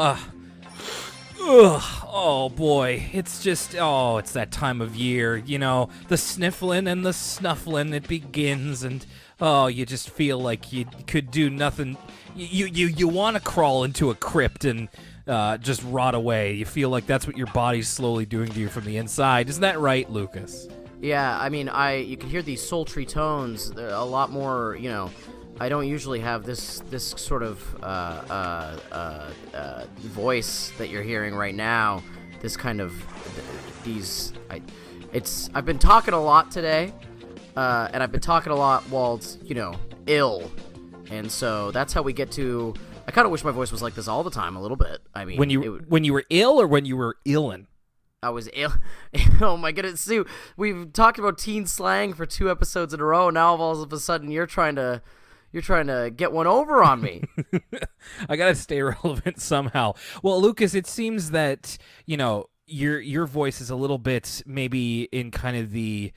Ugh, oh boy, it's just, it's that time of year, you know, the sniffling and the snuffling, it begins, and, you just feel like you could do nothing. You want to crawl into a crypt and just rot away. You feel like that's what your body's slowly doing to you from the inside. Isn't that right, Lucas? Yeah, I mean, you can hear these sultry tones, a lot more, you know. I don't usually have this sort of voice that you're hearing right now. This kind of I've been talking a lot today, and I've been talking a lot while ill, and so that's how we get to. I kind of wish my voice was like this all the time, a little bit. I mean, when you were ill or when you were illin'? I was ill. Oh my goodness, Sue! We've talked about teen slang for 2 episodes in a row. Now all of a sudden you're trying to get one over on me. I gotta stay relevant somehow. Well, Lucas, it seems that your voice is a little bit maybe in kind of the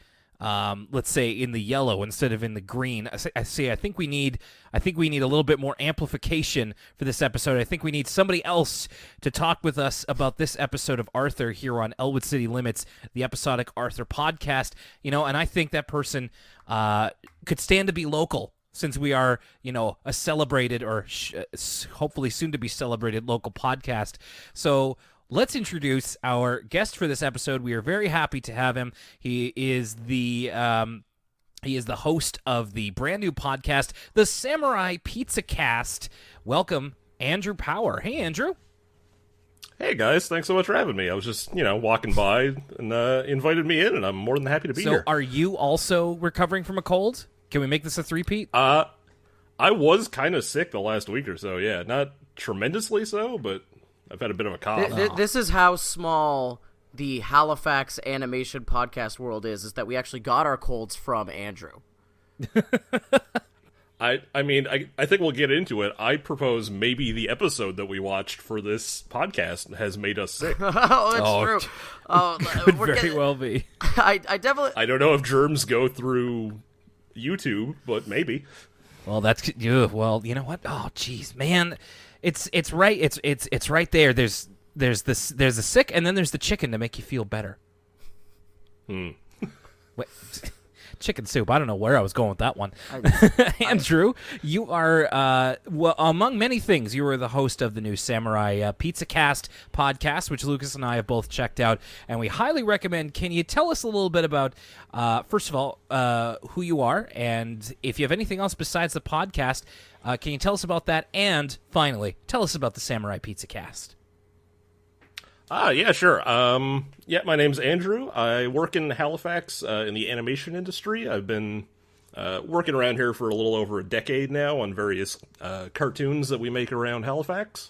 let's say in the yellow instead of in the green. I think we need a little bit more amplification for this episode. I think we need somebody else to talk with us about this episode of Arthur here on Elwood City Limits, the episodic Arthur podcast. And I think that person could stand to be local. Since we are, a celebrated or hopefully soon to be celebrated local podcast. So let's introduce our guest for this episode. We are very happy to have him. He is the host of the brand new podcast, the Samurai Pizza Cast. Welcome, Andrew Power. Hey, Andrew. Hey, guys. Thanks so much for having me. I was just, walking by and invited me in, and I'm more than happy to be here. So are you also recovering from a cold? Can we make this a three-peat? I was kind of sick the last week or so, yeah. Not tremendously so, but I've had a bit of a cough. This is how small the Halifax animation podcast world is that we actually got our colds from Andrew. I think we'll get into it. I propose maybe the episode that we watched for this podcast has made us sick. True. Could very well be. I definitely... I don't know if germs go through YouTube, but maybe. Well, well, you know what? Oh, jeez, man, it's right. It's right there. There's the sick, and then there's the chicken to make you feel better. Wait, chicken soup. I don't know where I was going with that one. Andrew, you are, among many things, you are the host of the new Samurai Pizza Cast podcast, which Lucas and I have both checked out, and we highly recommend. Can you tell us a little bit about, first of all, who you are, and if you have anything else besides the podcast, can you tell us about that? And finally, tell us about the Samurai Pizza Cast. Yeah, sure. My name's Andrew. I work in Halifax in the animation industry. I've been working around here for a little over a decade now on various cartoons that we make around Halifax.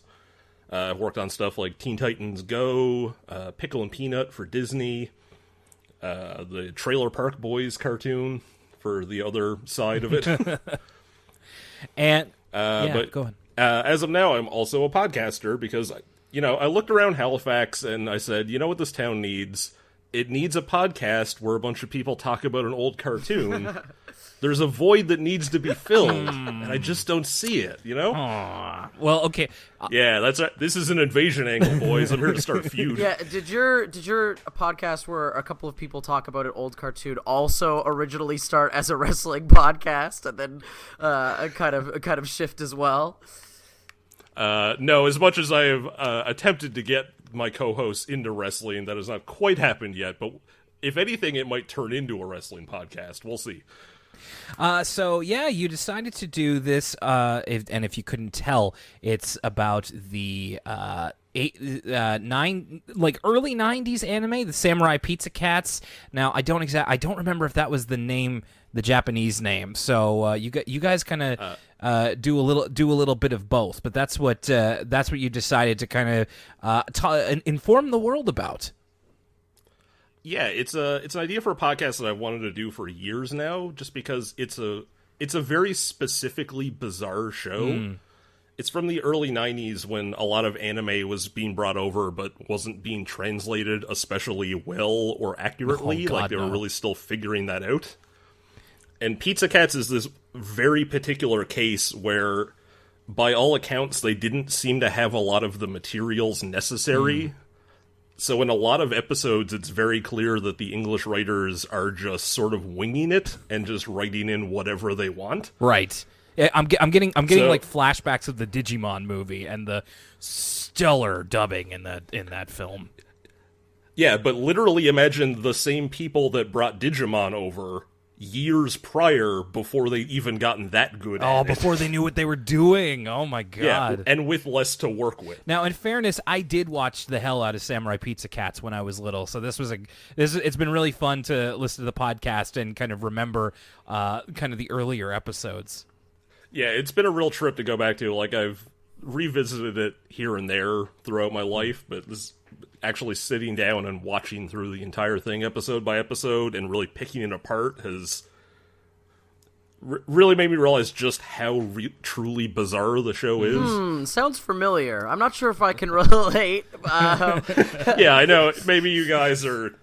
I've worked on stuff like Teen Titans Go, Pickle and Peanut for Disney, the Trailer Park Boys cartoon for the other side of it. And but go ahead. As of now, I'm also a podcaster because I looked around Halifax and I said, you know what this town needs? It needs a podcast where a bunch of people talk about an old cartoon. There's a void that needs to be filled, and I just don't see it, Aww. Well, okay. Yeah, that's right. This is an invasion angle, boys. I'm here to start a feud. Yeah, did your podcast where a couple of people talk about an old cartoon also originally start as a wrestling podcast and then kind of shift as well? No, as much as I have attempted to get my co-hosts into wrestling, that has not quite happened yet, but if anything, it might turn into a wrestling podcast. We'll see. So you decided to do this, if you couldn't tell, it's about the early 90s anime, the Samurai Pizza Cats. Now, I don't remember if that was the name, the Japanese name. So you guys kind of do a little bit of both, but that's what you decided to kind of inform the world about. Yeah, it's an idea for a podcast that I've wanted to do for years now, just because it's a very specifically bizarre show. It's from the early 90s when a lot of anime was being brought over but wasn't being translated especially well or accurately. They were really still figuring that out. And Pizza Cats is this very particular case where by all accounts, they didn't seem to have a lot of the materials necessary. So in a lot of episodes, it's very clear that the English writers are just sort of winging it and just writing in whatever they want. Right. Yeah, I'm getting like flashbacks of the Digimon movie and the stellar dubbing in that film. Yeah, but literally imagine the same people that brought Digimon over years prior before they even gotten that good at it. Before they knew what they were doing. Oh my god. Yeah, and with less to work with. Now, in fairness, I did watch the hell out of Samurai Pizza Cats when I was little, so it's been really fun to listen to the podcast and kind of remember kind of the earlier episodes. Yeah, it's been a real trip to go back to. Like, I've revisited it here and there throughout my life, but this actually sitting down and watching through the entire thing episode by episode and really picking it apart has really made me realize just how truly bizarre the show is. Sounds familiar. I'm not sure if I can relate. Yeah, I know. Maybe you guys are...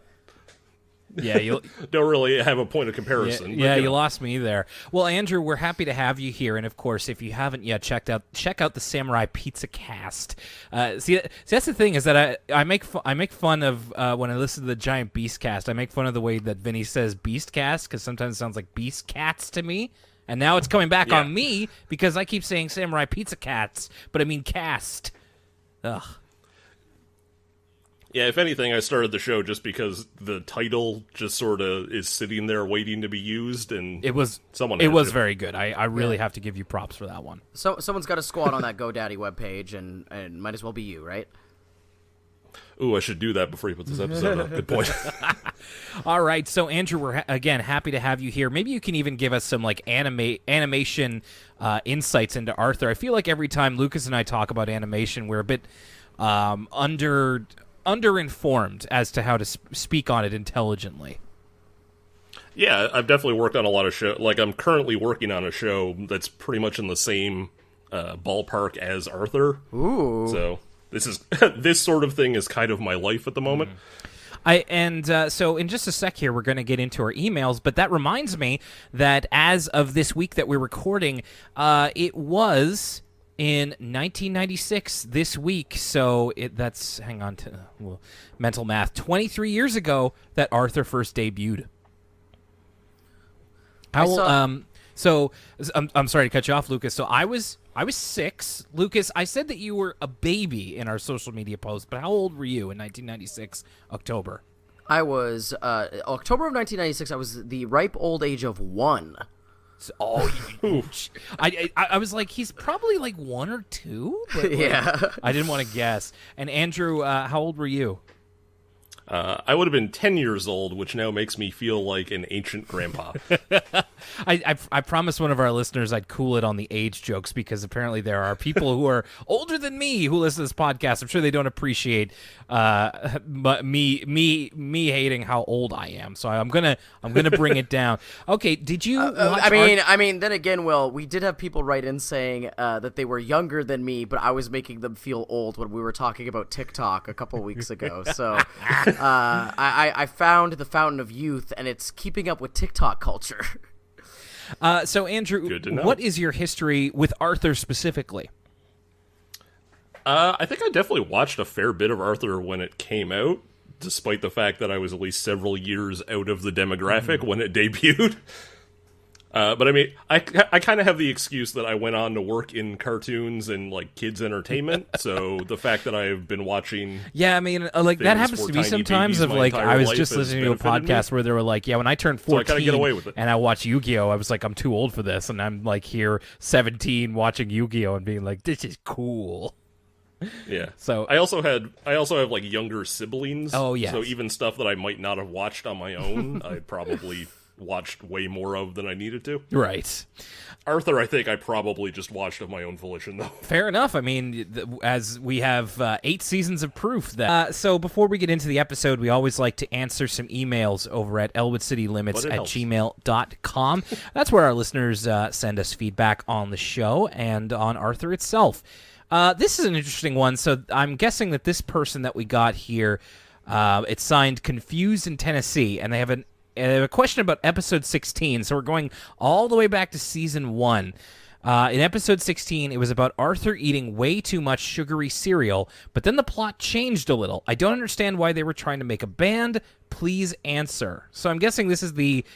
Yeah, you don't really have a point of comparison. Yeah, you lost me there. Well, Andrew, we're happy to have you here, and of course, if you haven't yet check out the Samurai Pizza Cast. See, that's the thing is that I make fun of when I listen to the Giant Beast Cast. I make fun of the way that Vinny says Beast Cast because sometimes it sounds like Beast Cats to me, and now it's coming back on me because I keep saying Samurai Pizza Cats, but I mean cast. Ugh. Yeah, if anything, I started the show just because the title just sort of is sitting there waiting to be used, and it was very good. I really have to give you props for that one. So someone's got a squad on that GoDaddy webpage, and might as well be you, right? Ooh, I should do that before you put this episode up. Good point. All right, so Andrew, we're again happy to have you here. Maybe you can even give us some like animation insights into Arthur. I feel like every time Lucas and I talk about animation, we're a bit underinformed as to how to speak on it intelligently. Yeah, I've definitely worked on a lot of shows. Like, I'm currently working on a show that's pretty much in the same ballpark as Arthur. Ooh. So this sort of thing is kind of my life at the moment. So in just a sec here, we're going to get into our emails, but that reminds me that as of this week that we're recording, it was in 1996 this week, so that's, hang on to mental math, 23 years ago that Arthur first debuted. I'm sorry to cut you off, Lucas. So I was 6. Lucas, I said that you were a baby in our social media post, but how old were you in 1996 October? I was October of 1996. I was the ripe old age of 1. I was like, he's probably like 1 or 2. But yeah, I didn't want to guess. And Andrew, how old were you? I would have been 10 years old, which now makes me feel like an ancient grandpa. I promised one of our listeners I'd cool it on the age jokes because apparently there are people who are older than me who listen to this podcast. I'm sure they don't appreciate me hating how old I am. So I'm gonna bring it down. Okay, did you? Watch I mean, then again, Will, we did have people write in saying that they were younger than me, but I was making them feel old when we were talking about TikTok a couple weeks ago. So. I found the fountain of youth, and it's keeping up with TikTok culture. So, Andrew, what is your history with Arthur specifically? I think I definitely watched a fair bit of Arthur when it came out, despite the fact that I was at least several years out of the demographic when it debuted. But I mean, I kind of have the excuse that I went on to work in cartoons and like kids entertainment. So the fact that I've been watching, I mean, like that happens to me sometimes. Of like, I was just listening to a podcast where they were like, when I turned 14, so I get away with it. And I watched Yu-Gi-Oh, I was like, I'm too old for this, and I'm like here 17 watching Yu-Gi-Oh and being like, this is cool. Yeah. So I also have like younger siblings. Oh yeah. So even stuff that I might not have watched on my own, I probably watched way more of than I needed to. Right. Arthur, I think I probably just watched of my own volition, though. Fair enough. I mean, as we have 8 seasons of proof that. So before we get into the episode, we always like to answer some emails over at elwoodcitylimits@gmail.com. That's where our listeners send us feedback on the show and on Arthur itself. This is an interesting one. So I'm guessing that this person that we got here, it's signed Confused in Tennessee, and they have a question about episode 16, so we're going all the way back to season 1. In episode 16, it was about Arthur eating way too much sugary cereal, but then the plot changed a little. I don't understand why they were trying to make a band. Please answer. So I'm guessing this is the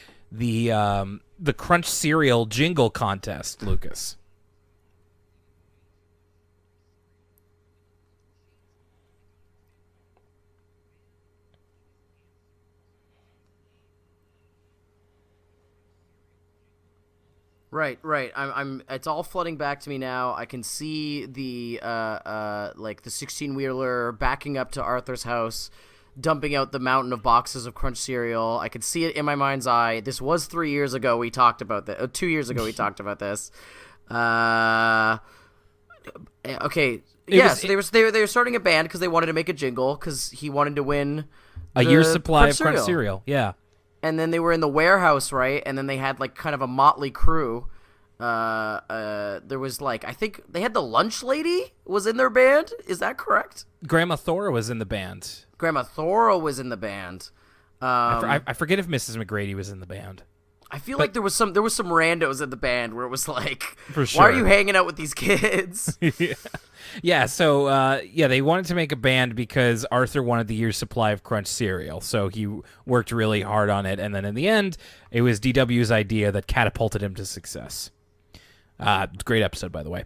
Crunch cereal jingle contest, Lucas. Right. I'm. It's all flooding back to me now. I can see the like the 16-wheeler backing up to Arthur's house, dumping out the mountain of boxes of Crunch cereal. I could see it in my mind's eye. This was 3 years ago. We talked about that. 2 years ago, we talked about this. Okay. So they were starting a band because they wanted to make a jingle because he wanted to win a year's supply of Crunch cereal. Yeah. And then they were in the warehouse, right? And then they had like kind of a motley crew. There was like, I think they had the lunch lady was in their band. Is that correct? Grandma Thora was in the band. Grandma Thora was in the band. I forget if Mrs. McGrady was in the band. I feel like there was some randos in the band where it was like, for sure. Why are you hanging out with these kids? Yeah, so they wanted to make a band because Arthur wanted the year's supply of Crunch cereal, so he worked really hard on it, and then in the end, it was DW's idea that catapulted him to success. Great episode, by the way.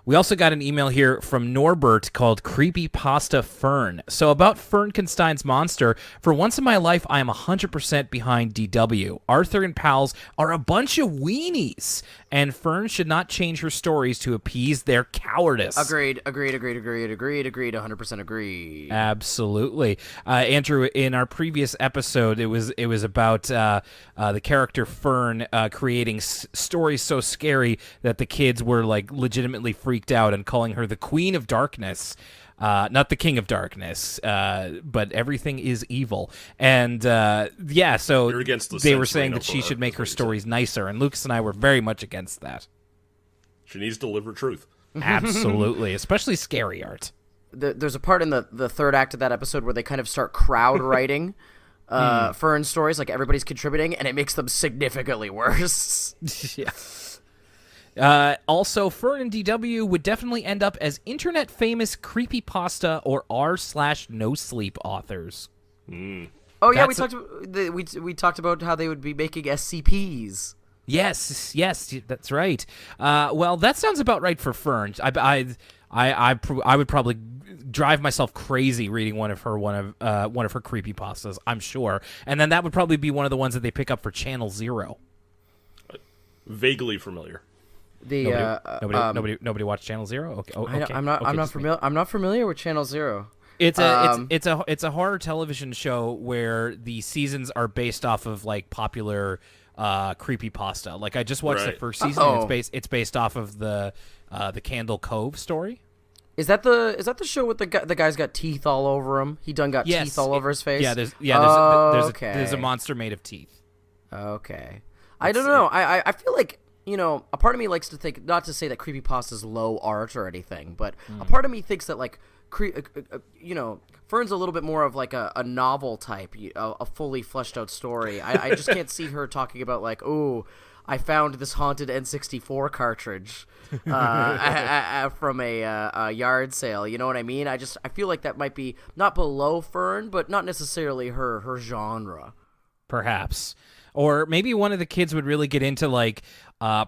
We also got an email here from Norbert called Creepypasta Fern. So about Fernkenstein's monster, for once in my life, I am 100% behind DW. Arthur and pals are a bunch of weenies, and Fern should not change her stories to appease their cowardice. Agreed, 100% agree. Absolutely. Andrew, in our previous episode, it was about the character Fern creating stories so scary that the kids were like legitimately freaked out and calling her the Queen of Darkness, not the King of Darkness, but everything is evil. And so they were saying that she should make her stories nicer, and Lucas and I were very much against that. She needs to deliver truth. Absolutely, especially scary art. There's a part in the third act of that episode where they kind of start crowd writing Fern stories, like everybody's contributing, and it makes them significantly worse. Yeah. Also, Fern and DW would definitely end up as internet famous creepypasta or r/no sleep authors. Oh yeah, we talked about how they would be making SCPs. Yes, that's right. Well, that sounds about right for Fern. I would probably drive myself crazy reading one of her creepypastas, I'm sure, and then that would probably be one of the ones that they pick up for Channel Zero. Vaguely familiar. Nobody watched Channel Zero. Okay, okay. I'm not familiar with Channel Zero. It's a horror television show where the seasons are based off of like popular creepypasta. Like I just watched the first season. And it's based off of the Candle Cove story. Is that the show with the guy's got teeth all over him? He got teeth all over his face. Yeah, there's a monster made of teeth. Okay, I don't know. I feel like, a part of me likes to think, not to say that creepypasta is low art or anything, but a part of me thinks that like Fern's a little bit more of like a novel type, a fully fleshed out story. I just can't see her talking about like, oh, I found this haunted N64 cartridge from a yard sale. You know what I mean? I feel like that might be not below Fern, but not necessarily her genre. Perhaps. Or maybe one of the kids would really get into like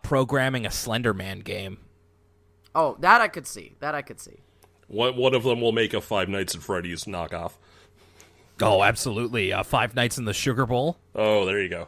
programming a Slender Man game. Oh, that I could see. One of them will make a Five Nights at Freddy's knockoff. Oh, absolutely. Five Nights in the Sugar Bowl. Oh, there you go.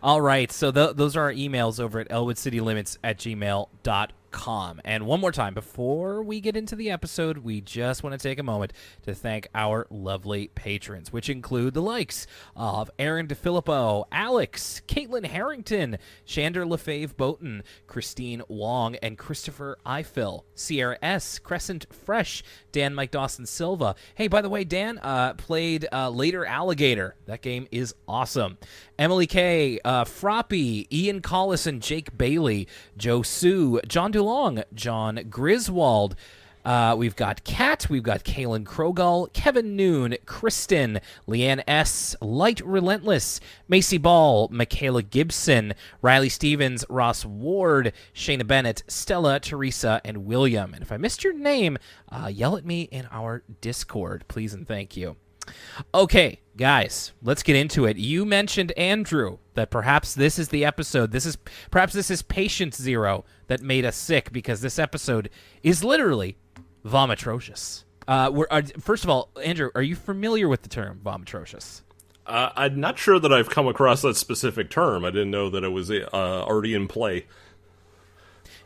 All right, so those are our emails over at elwoodcitylimits@gmail.com. And one more time, before we get into the episode, we just want to take a moment to thank our lovely patrons, which include the likes of Aaron DeFilippo, Alex, Caitlin Harrington, Shander Lefave Boaton, Christine Wong, and Christopher Eiffel, Sierra S., Crescent Fresh, Dan Mike Dawson Silva. Hey, by the way, Dan played Later Alligator. That game is awesome. Emily K., Froppy, Ian Collis and Jake Bailey, Joe Sue, John DeLong, John Griswold, We've got Kat, we've got Kaylin Krogal, Kevin Noon, Kristen, Leanne S., Light Relentless, Macy Ball, Michaela Gibson, Riley Stevens, Ross Ward, Shayna Bennett, Stella, Teresa, and William. And if I missed your name, yell at me in our Discord, please and thank you. Okay, guys, let's get into it. You mentioned, Andrew, that perhaps this is the episode. Perhaps this is patient zero that made us sick, because this episode is literally vomitrocious. First of all, Andrew, are you familiar with the term vomitrocious? I'm not sure that I've come across that specific term. I didn't know that it was already in play.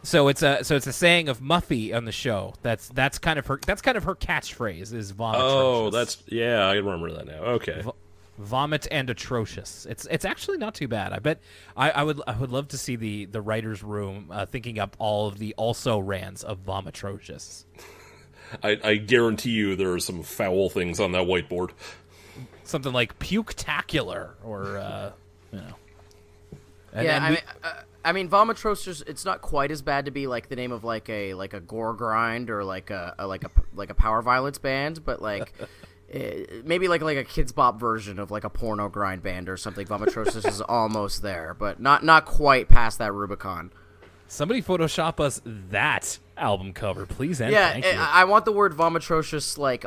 So it's a saying of Muffy on the show. That's kind of her catchphrase is vomitrocious. Oh, I remember that now. Okay. Vomit and atrocious. It's actually not too bad. I bet I would love to see the writer's room thinking up all of the also rans of vomitrocious. I guarantee you there are some foul things on that whiteboard. Something like puketacular or I mean, Vomitrocious. It's not quite as bad to be like the name of like a gore grind or like a power violence band, but like maybe like a Kids Bop version of like a porno grind band or something. Vomitrocious is almost there, but not quite past that Rubicon. Somebody Photoshop us that album cover, please and thank you. I want the word Vomitrocious like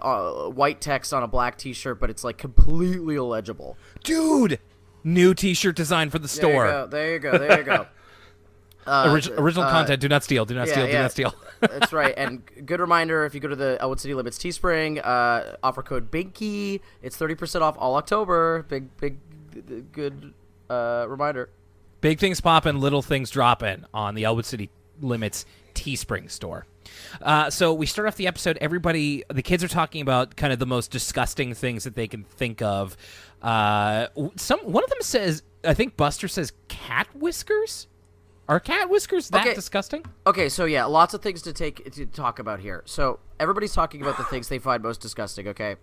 white text on a black T-shirt, but it's like completely illegible. Dude, new T-shirt design for the store. There you go. Original content. Do not steal. Do not steal. That's right. And good reminder: if you go to the Elwood City Limits Teespring, offer code BIGKEY. It's 30% off all October. Big good reminder. Big things popping, little things dropping on the Elwood City Limits Teespring store. So we start off the episode. The kids are talking about kind of the most disgusting things that they can think of. One of them says, I think Buster says, cat whiskers. Are cat whiskers that disgusting? Okay, so yeah, lots of things to talk about here. So everybody's talking about the things they find most disgusting, okay?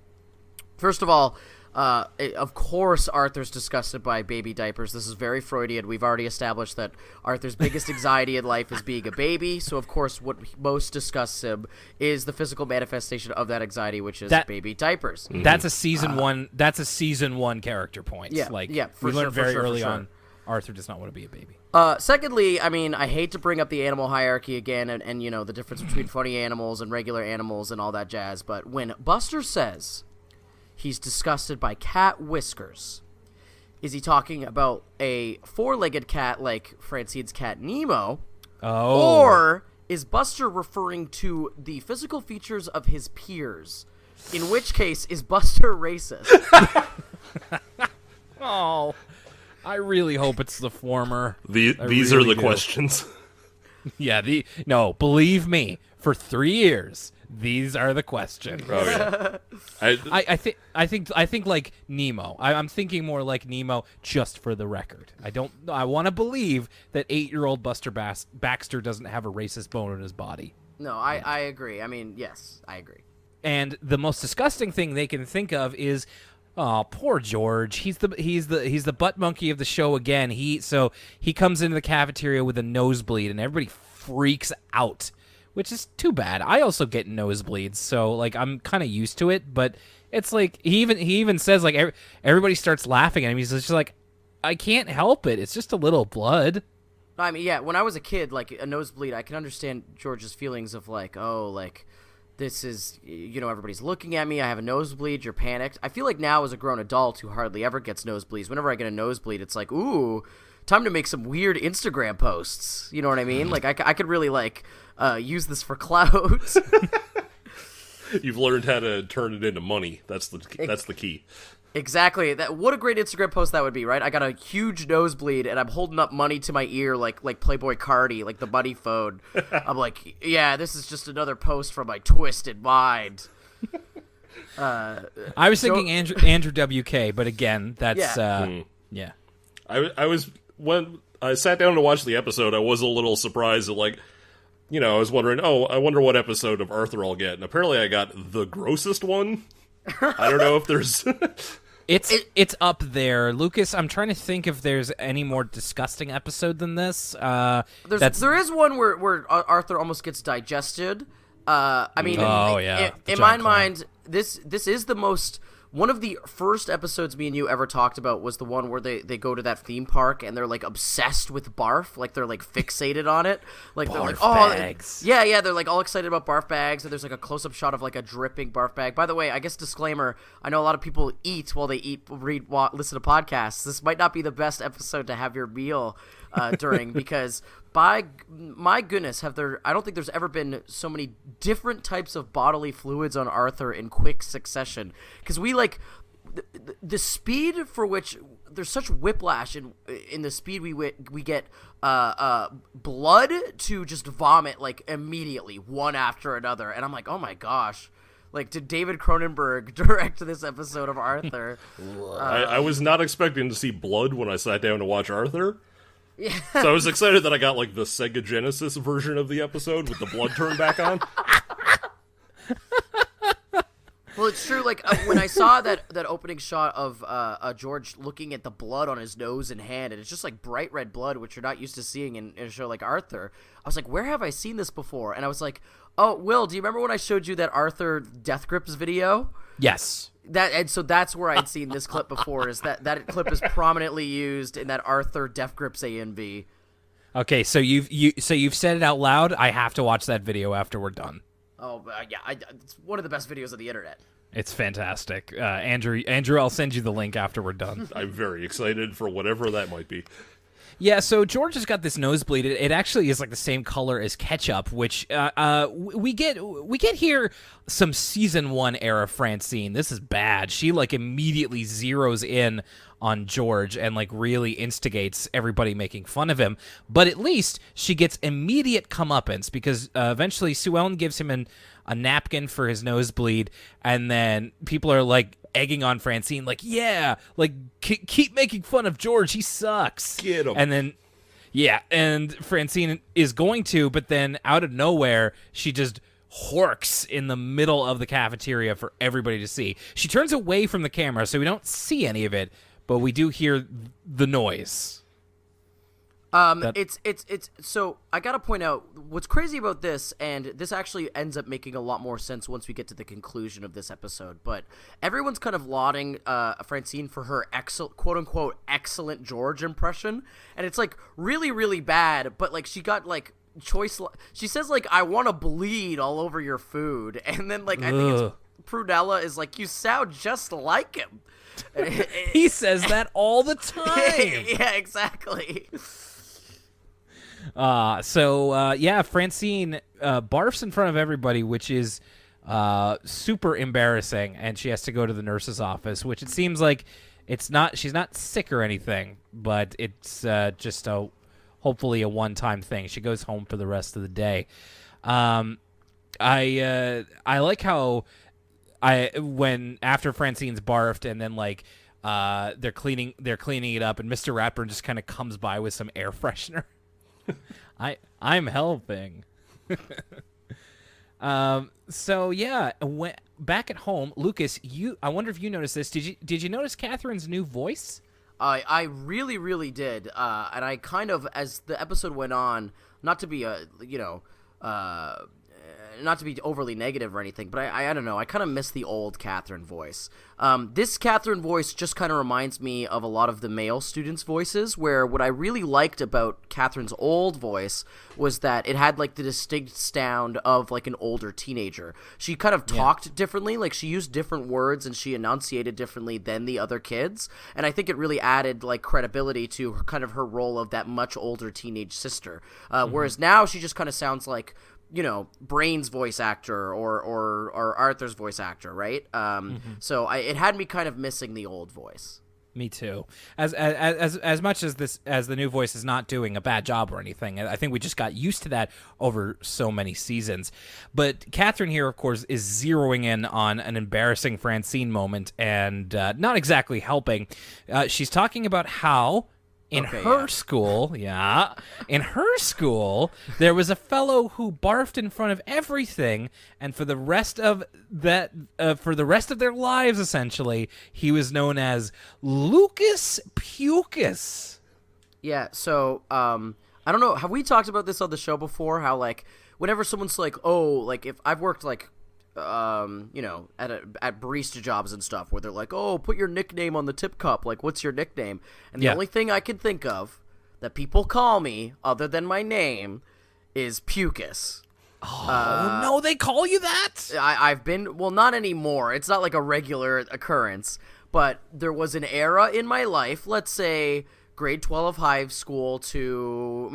First of all, of course Arthur's disgusted by baby diapers. This is very Freudian. We've already established that Arthur's biggest anxiety in life is being a baby, so of course what most disgusts him is the physical manifestation of that anxiety, which is baby diapers. Mm-hmm. That's a season one character point. We learned very early on Arthur does not want to be a baby. Secondly, I mean, I hate to bring up the animal hierarchy again and you know, the difference between funny animals and regular animals and all that jazz, but when Buster says he's disgusted by cat whiskers, is he talking about a four-legged cat like Francine's cat Nemo? Oh. Or is Buster referring to the physical features of his peers? In which case, is Buster racist? Oh, I really hope it's the former. These are the questions. Yeah, believe me, for 3 years, these are the questions. Oh, yeah. I think like Nemo. I'm thinking more like Nemo, just for the record. I want to believe that 8-year-old Buster Baxter doesn't have a racist bone in his body. No, I agree. I mean, yes, I agree. And the most disgusting thing they can think of is, oh, poor George. He's the butt monkey of the show again. He comes into the cafeteria with a nosebleed and everybody freaks out, which is too bad. I also get nosebleeds, so like I'm kind of used to it, but it's like he even says like everybody starts laughing at him. He's just like, I can't help it. It's just a little blood. I mean, yeah, when I was a kid, like a nosebleed, I can understand George's feelings of like, oh, like this is, you know, everybody's looking at me. I have a nosebleed. You're panicked. I feel like now as a grown adult who hardly ever gets nosebleeds, whenever I get a nosebleed, it's like, ooh, time to make some weird Instagram posts. You know what I mean? Like I could really like use this for clout. You've learned how to turn it into money. That's the key. Exactly. What a great Instagram post that would be, right? I got a huge nosebleed and I'm holding up money to my ear like Playboy Cardi, like the money phone. I'm like, yeah, this is just another post from my twisted mind. I was thinking Andrew WK, but again, that's yeah. I was when I sat down to watch the episode, I was a little surprised at like, you know, I was wondering, I wonder what episode of Arthur I'll get, and apparently I got the grossest one. I don't know if there's. It's up there, Lucas. I'm trying to think if there's any more disgusting episode than this. There is one where Arthur almost gets digested. I mean, Oh, yeah. The in my giant clown. mind, this is the most. One of the first episodes me and you ever talked about was the one where they go to that theme park and they're like obsessed with barf, like they're like fixated on it, like they're like, Barf bags. yeah, they're like all excited about barf bags, and there's like a close up shot of like a dripping barf bag. By the way, I guess disclaimer: I know a lot of people eat while they listen to podcasts. This might not be the best episode to have your meal during because. By my goodness, I don't think there's ever been so many different types of bodily fluids on Arthur in quick succession. Because we like the speed for which there's such whiplash in the speed we get blood to just vomit like immediately one after another, and I'm like, oh my gosh. Like, did David Cronenberg direct this episode of Arthur? I was not expecting to see blood when I sat down to watch Arthur. Yeah. So I was excited that I got, like, the Sega Genesis version of the episode with the blood turned back on. Well, it's true. Like, when I saw that opening shot of George looking at the blood on his nose and hand, and it's just, like, bright red blood, which you're not used to seeing in a show like Arthur, I was like, where have I seen this before? And I was like, oh, Will, do you remember when I showed you that Arthur Death Grips video? Yes. So that's where I'd seen this clip before. Is that clip is prominently used in that Arthur Death Grips A and B. Okay, so you've said it out loud. I have to watch that video after we're done. Oh yeah, it's one of the best videos on the internet. It's fantastic. Andrew, I'll send you the link after we're done. I'm very excited for whatever that might be. Yeah, so George has got this nosebleed. It actually is like the same color as ketchup, which we get here some season 1 era Francine. This is bad. She like immediately zeroes in on George and like really instigates everybody making fun of him. But at least she gets immediate comeuppance because eventually Sue Ellen gives him a napkin for his nosebleed, and then people are like egging on Francine, like, yeah, like keep making fun of George, he sucks. Get him. And then, yeah, and Francine is going to, but then out of nowhere, she just horks in the middle of the cafeteria for everybody to see. She turns away from the camera, so we don't see any of it, but we do hear the noise. It's so I gotta point out what's crazy about this, and this actually ends up making a lot more sense once we get to the conclusion of this episode. But everyone's kind of lauding Francine for her quote unquote excellent George impression, and it's like really really bad. But like she got like she says like I want to bleed all over your food, and then like I think it's Prunella is like you sound just like him. He says that all the time. Yeah, exactly. Francine barfs in front of everybody, which is super embarrassing, and she has to go to the nurse's office, which it seems like she's not sick or anything, but it's just hopefully a one-time thing. She goes home for the rest of the day. I like how when after Francine's barfed and then like they're cleaning it up, and Mr. Ratburn just kind of comes by with some air freshener. I'm helping. So yeah, back at home, Lucas, I wonder if you noticed this. Did you notice Catherine's new voice? I really really did, and I kind of, as the episode went on, not to be not to be overly negative or anything, but I don't know, I kind of miss the old Catherine voice. This Catherine voice just kind of reminds me of a lot of the male students' voices, where what I really liked about Catherine's old voice was that it had like the distinct sound of like an older teenager. She kind of talked differently, like she used different words and she enunciated differently than the other kids, and I think it really added like credibility to her role of that much older teenage sister. Whereas now she just kind of sounds like, you know, Brain's voice actor or Arthur's voice actor, right? So it had me kind of missing the old voice. Me too. As much as the new voice is not doing a bad job or anything, I think we just got used to that over so many seasons. But Catherine here, of course, is zeroing in on an embarrassing Francine moment and not exactly helping. She's talking about how in her school, there was a fellow who barfed in front of everything, and for the rest of their lives, essentially, he was known as Lucas Pukeas. Yeah. So I don't know. Have we talked about this on the show before? How like whenever someone's like, oh, like if I've worked like at barista jobs and stuff where they're like, oh, put your nickname on the tip cup, like what's your nickname? And the only thing I can think of that people call me other than my name is Pukeas. Oh, no, they call you that? I've been, well, not anymore. It's not like a regular occurrence, but there was an era in my life, let's say grade 12 of high school to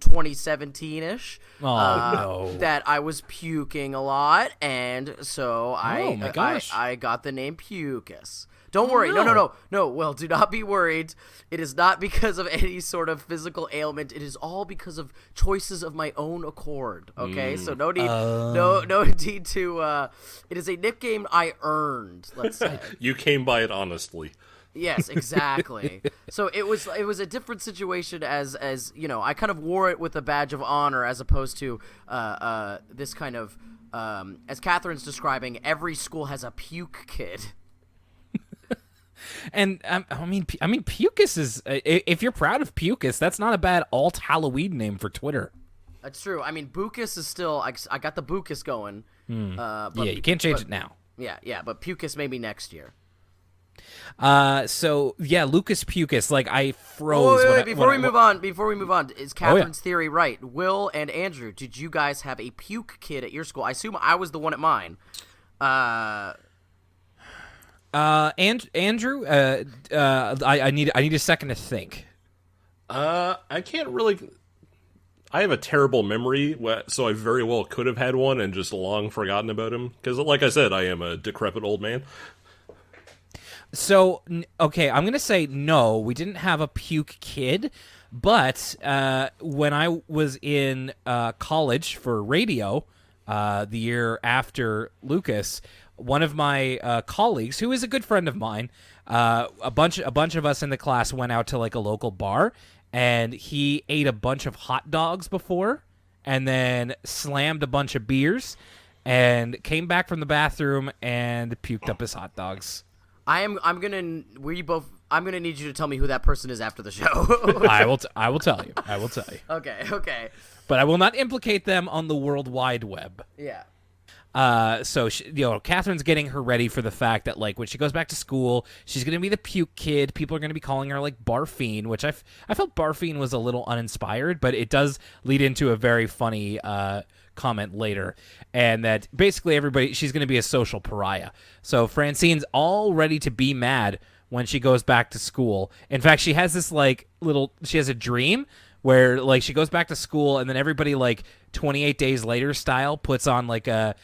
2017-ish, no. that I was puking a lot, and so I got the name Pukeas. Don't worry. No. Well, do not be worried. It is not because of any sort of physical ailment. It is all because of choices of my own accord. Okay, so no need, no need to. It is a nickname I earned. Let's say You came by it honestly. Yes, exactly. So it was a different situation as I kind of wore it with a badge of honor as opposed to this kind of as Catherine's describing, every school has a puke kid. And I mean, Pukeas is. If you're proud of Pukeas, that's not a bad alt Halloween name for Twitter. That's true. I mean, Bucas is still. I got the Bucas going. But you can't change it now. Yeah, but Pukeas maybe next year. So yeah, Lucas Pukeas. Like I froze. Wait, before we move on, is Catherine's theory right? Will and Andrew, did you guys have a puke kid at your school? I assume I was the one at mine. Andrew, I need a second to think. I can't really. I have a terrible memory, so I very well could have had one and just long forgotten about him. Because, like I said, I am a decrepit old man. So, okay, I'm going to say no, we didn't have a puke kid, but when I was in college for radio the year after Lucas, one of my colleagues, who is a good friend of mine, a bunch of us in the class went out to like a local bar, and he ate a bunch of hot dogs before and then slammed a bunch of beers and came back from the bathroom and puked up his hot dogs. I'm gonna need you to tell me who that person is after the show. I will tell you. Okay. But I will not implicate them on the World Wide Web. Yeah. So Catherine's getting her ready for the fact that like when she goes back to school, she's gonna be the puke kid. People are gonna be calling her like Barfine, which I felt Barfine was a little uninspired, but it does lead into a very funny comment later, and that basically she's gonna be a social pariah. So Francine's all ready to be mad when she goes back to school. In fact, she has this she has a dream where like she goes back to school and then everybody like 28 days later style puts on like a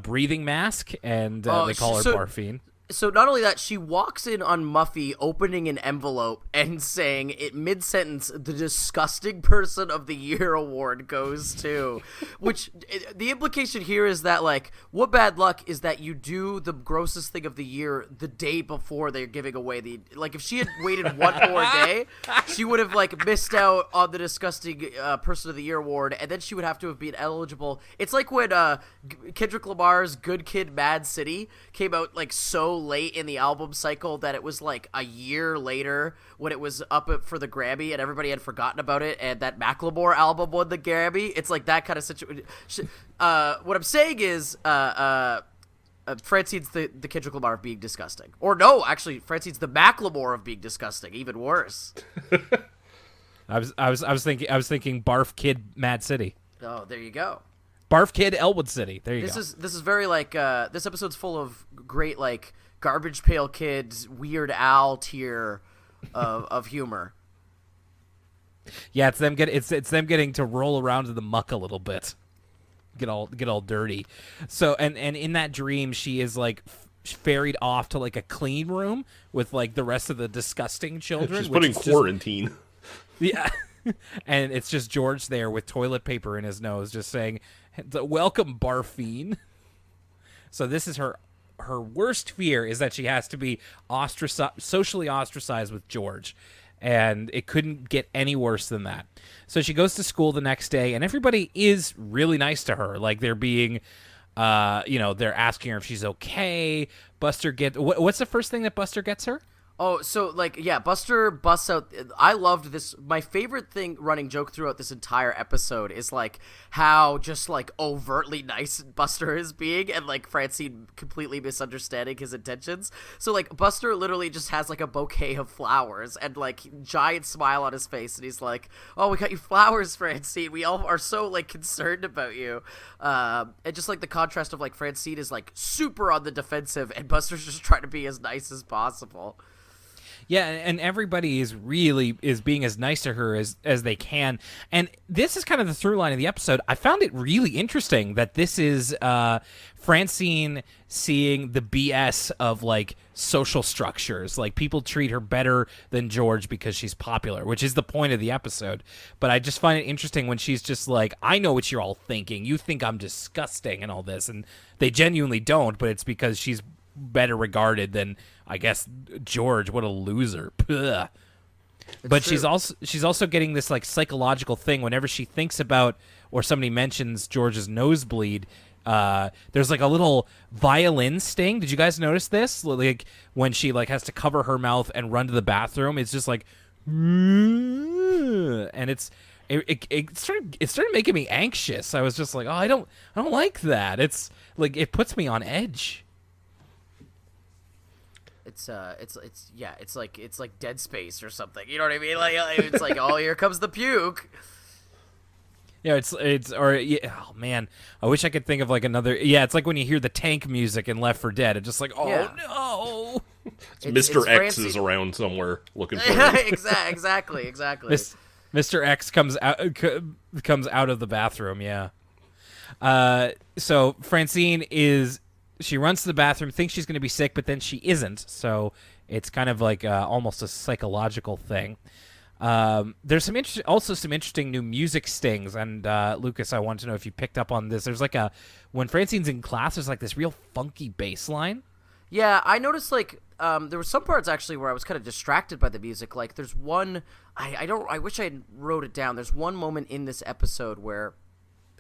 breathing mask and they call her Barfine. So not only that, she walks in on Muffy opening an envelope and saying it mid-sentence, the disgusting person of the year award goes to, which the implication here is that like, what bad luck is that you do the grossest thing of the year the day before they're giving away like if she had waited one more day, she would have like missed out on the disgusting person of the year award, and then she would have to have been eligible. It's like when Kendrick Lamar's Good Kid, Mad City came out like so late in the album cycle that it was like a year later when it was up for the Grammy and everybody had forgotten about it, and that Macklemore album won the Grammy. It's like that kind of situation. What I'm saying is Francine's the Kendrick Lamar of being disgusting. Or no, actually Francine's the Macklemore of being disgusting, even worse. I was thinking Barf Kid Mad City. Oh, there you go. Barf Kid Elwood City. There you go. This is very like this episode's full of great like Garbage Pail Kids, Weird Al tier of humor. Yeah, it's them getting to roll around in the muck a little bit, get all dirty. So and in that dream, she is like ferried off to like a clean room with like the rest of the disgusting children. She's putting quarantine. Yeah, and it's just George there with toilet paper in his nose, just saying, "Welcome, Barfine." So this is her worst fear, is that she has to be socially ostracized with George, and it couldn't get any worse than that. So she goes to school the next day, and everybody is really nice to her. Like they're being, they're asking her if she's okay. Buster what's the first thing that Buster gets her? Oh, so like, yeah, Buster busts out. I loved this. My favorite thing, running joke throughout this entire episode, is like how just like overtly nice Buster is being, and like Francine completely misunderstanding his intentions. So like Buster literally just has like a bouquet of flowers and like giant smile on his face, and he's like, "Oh, we got you flowers, Francine. We all are so like concerned about you." And just like the contrast of like Francine is like super on the defensive, and Buster's just trying to be as nice as possible. Yeah, and everybody is being as nice to her as they can. And this is kind of the through line of the episode. I found it really interesting that this is Francine seeing the BS of like social structures. Like people treat her better than George because she's popular, which is the point of the episode. But I just find it interesting when she's just like, I know what you're all thinking. You think I'm disgusting and all this. And they genuinely don't, but it's because she's better regarded than, I guess, George. What a loser. But true. she's also getting this like psychological thing whenever she thinks about or somebody mentions George's nosebleed. There's like a little violin sting. Did you guys notice this? Like when she like has to cover her mouth and run to the bathroom, it's just like, and it started making me anxious. I was just like, oh, I don't like that. It's like it puts me on edge. It's like Dead Space or something. You know what I mean? Like it's like, oh, here comes the puke. Yeah, oh man, I wish I could think of like another. Yeah, it's like when you hear the tank music in Left 4 Dead. It's just like, oh yeah. No. Mr. X is around somewhere looking for it. Exactly. Mr. X comes out of the bathroom. Yeah. So Francine she runs to the bathroom, thinks she's going to be sick, but then she isn't. So it's kind of like almost a psychological thing. There's some interesting new music stings. And Lucas, I want to know if you picked up on this. There's like when Francine's in class, there's like this real funky bass line. Yeah, I noticed like there were some parts actually where I was kind of distracted by the music. Like there's one, I wish I had wrote it down. There's one moment in this episode where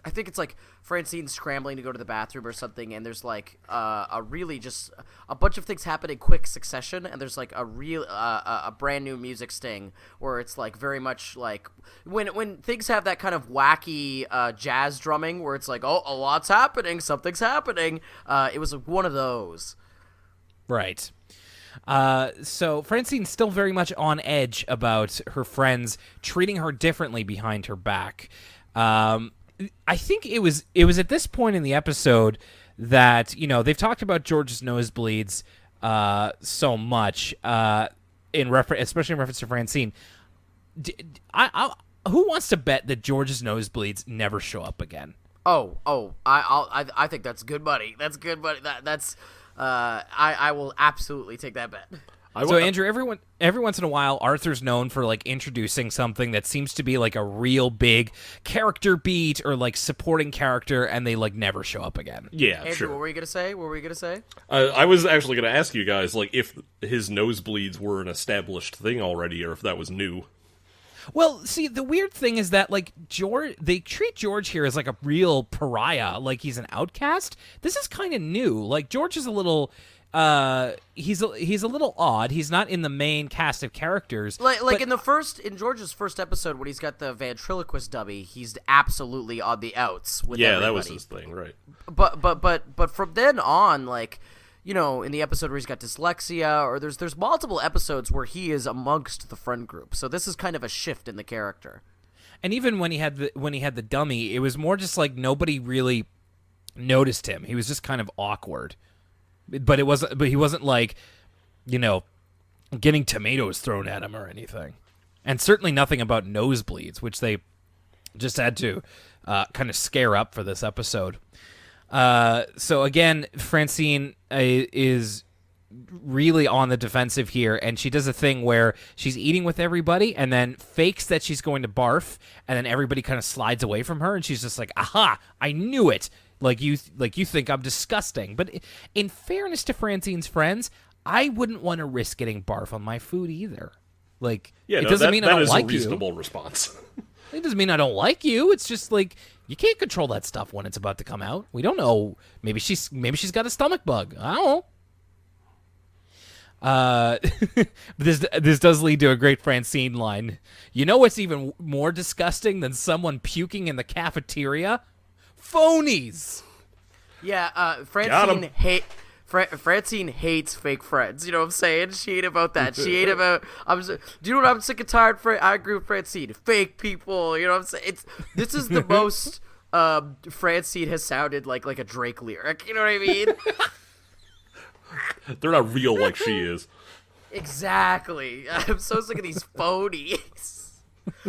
I think it's like Francine scrambling to go to the bathroom or something, and there's like a really just a bunch of things happen in quick succession, and there's like a brand new music sting where it's like very much like when things have that kind of wacky jazz drumming where it's like, oh, a lot's happening, something's happening. It was one of those. Right. So Francine's still very much on edge about her friends treating her differently behind her back. I think it was at this point in the episode that, you know, they've talked about George's nosebleeds so much, especially in reference to Francine. Who wants to bet that George's nosebleeds never show up again? I think that's good money. That's good money. I will absolutely take that bet. So Andrew, every once in a while, Arthur's known for like introducing something that seems to be like a real big character beat or like supporting character, and they like never show up again. Yeah, Andrew, sure. What were you gonna say? I was actually gonna ask you guys like if his nosebleeds were an established thing already, or if that was new. Well, see, the weird thing is that like they treat George here as like a real pariah, like he's an outcast. This is kind of new. Like George is a little. He's a little odd. He's not in the main cast of characters. Like in George's first episode when he's got the ventriloquist dummy, he's absolutely on the outs with everybody. That was his thing, right? But from then on, like, you know, in the episode where he's got dyslexia, or there's multiple episodes where he is amongst the friend group. So this is kind of a shift in the character. And even when he had the dummy, it was more just like nobody really noticed him. He was just kind of awkward. But he wasn't like, you know, getting tomatoes thrown at him or anything. And certainly nothing about nosebleeds, which they just had to kind of scare up for this episode. So again, Francine is really on the defensive here, and she does a thing where she's eating with everybody and then fakes that she's going to barf, and then everybody kind of slides away from her, and she's just like, aha, I knew it. Like you think I'm disgusting. But in fairness to Francine's friends, I wouldn't want to risk getting barf on my food either. Like, it doesn't mean I don't like you. That is a reasonable response. It doesn't mean I don't like you. It's just like you can't control that stuff when it's about to come out. We don't know. Maybe she's got a stomach bug. I don't this does lead to a great Francine line. You know what's even more disgusting than someone puking in the cafeteria? Phonies. Yeah, Got 'em. Francine hates fake friends. You know what I'm saying? She ain't about that. She ain't about. Do you know what I'm sick and tired? I agree with Francine. Fake people. You know what I'm saying? This is the most Francine has sounded like a Drake lyric. You know what I mean? They're not real like she is. Exactly. I'm so sick of these phonies.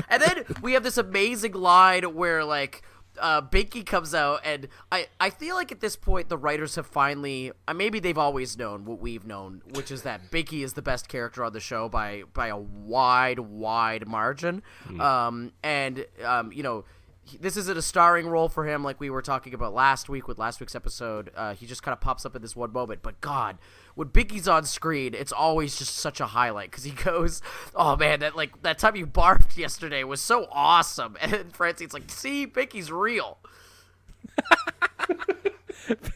And then we have this amazing line where Binky comes out, and I feel like at this point the writers have finally, maybe they've always known what we've known, which is that Binky is the best character on the show by a wide margin. This isn't a starring role for him like we were talking about last week with last week's episode. He just kind of pops up in this one moment. But God, when Binky's on screen, it's always just such a highlight because he goes, "Oh man, that time you barfed yesterday was so awesome." And then Francine's like, "See, Binky's real."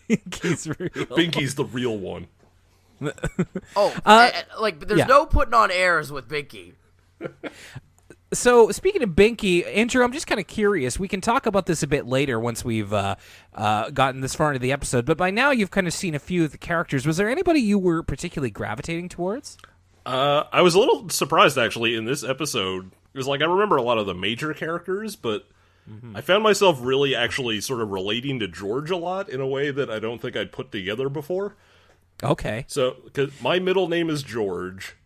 Binky's real. Binky's the real one. There's no putting on airs with Binky. So, speaking of Binky, Andrew, I'm just kind of curious. We can talk about this a bit later once we've gotten this far into the episode, but by now you've kind of seen a few of the characters. Was there anybody you were particularly gravitating towards? I was a little surprised, actually, in this episode. It was I remember a lot of the major characters, but I found myself really actually sort of relating to George a lot in a way that I don't think I'd put together before. Okay. So, because my middle name is George,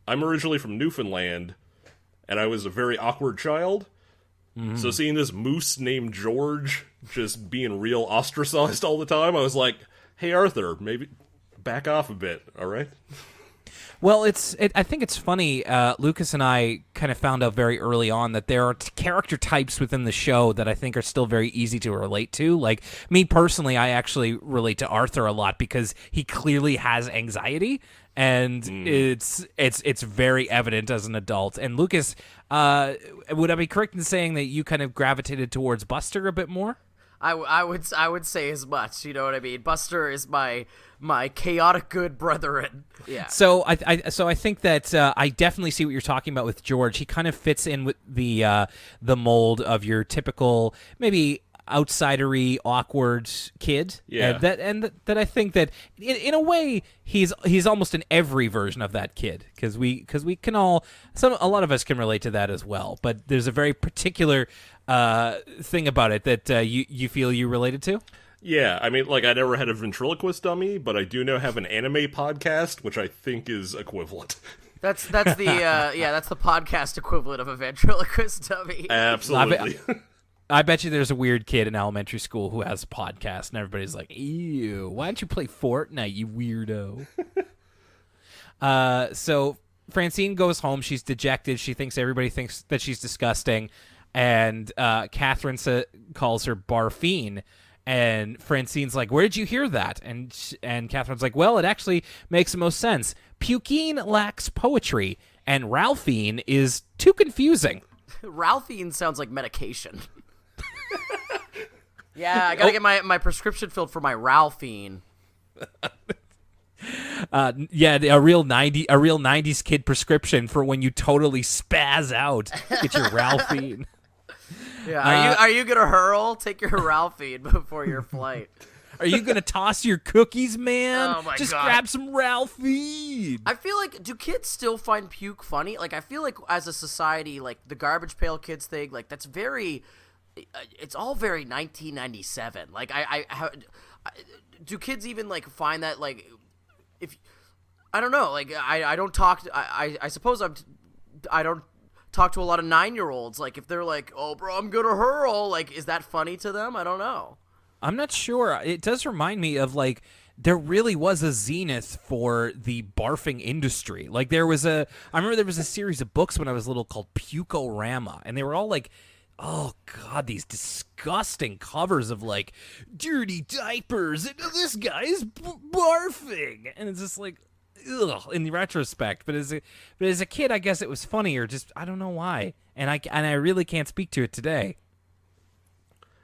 I'm originally from Newfoundland, and I was a very awkward child. So seeing this moose named George just being real ostracized all the time, I was like, hey, Arthur, maybe back off a bit, all right? Well, I think it's funny. Lucas and I kind of found out very early on that there are character types within the show that I think are still very easy to relate to. Like me personally, I actually relate to Arthur a lot because he clearly has anxiety, and it's very evident as an adult. And Lucas, would I be correct in saying that you kind of gravitated towards Buster a bit more? I would say as much. You know what I mean? Buster is my chaotic good brethren. Yeah. So I think that I definitely see what you're talking about with George. He kind of fits in with the mold of your typical maybe outsidery, awkward kid. Yeah. And that I think that in a way he's almost in every version of that kid because we can a lot of us can relate to that as well. But there's a very particular thing about it that you feel you related to. Yeah, I mean, I never had a ventriloquist dummy, but I do now have an anime podcast, which I think is equivalent. That's the that's the podcast equivalent of a ventriloquist dummy. Absolutely. I bet you there's a weird kid in elementary school who has a podcast, and everybody's like, ew, why don't you play Fortnite, you weirdo? So Francine goes home. She's dejected. She thinks everybody thinks that she's disgusting, and Catherine calls her Barfine. And Francine's like, where did you hear that? And Catherine's like, well, it actually makes the most sense. Pukeas lacks poetry, and Ralphine is too confusing. Ralphine sounds like medication. Yeah, I gotta get my prescription filled for my Ralphine. Yeah, a real 90s kid prescription for when you totally spaz out. Get your Ralphine. Yeah, are you gonna hurl? Take your Ralphine before your flight. Are you gonna toss your cookies, man? Oh my Just God. grab some Ralphine. I feel like, do kids still find puke funny? I feel like as a society, the garbage pail kids thing, that's very, it's all very 1997. Do kids even find that if I don't know, I don't talk. I suppose I don't talk to a lot of 9-year-olds. If they're like, oh, bro, I'm gonna hurl. Is that funny to them? I don't know. I'm not sure. It does remind me of there really was a zenith for the barfing industry. I remember there was a series of books when I was little called Pukorama, and they were all oh God, these disgusting covers of dirty diapers and this guy is barfing, and it's just ugh, in retrospect. But as a kid, I guess it was funny, or just I don't know why, and I really can't speak to it today.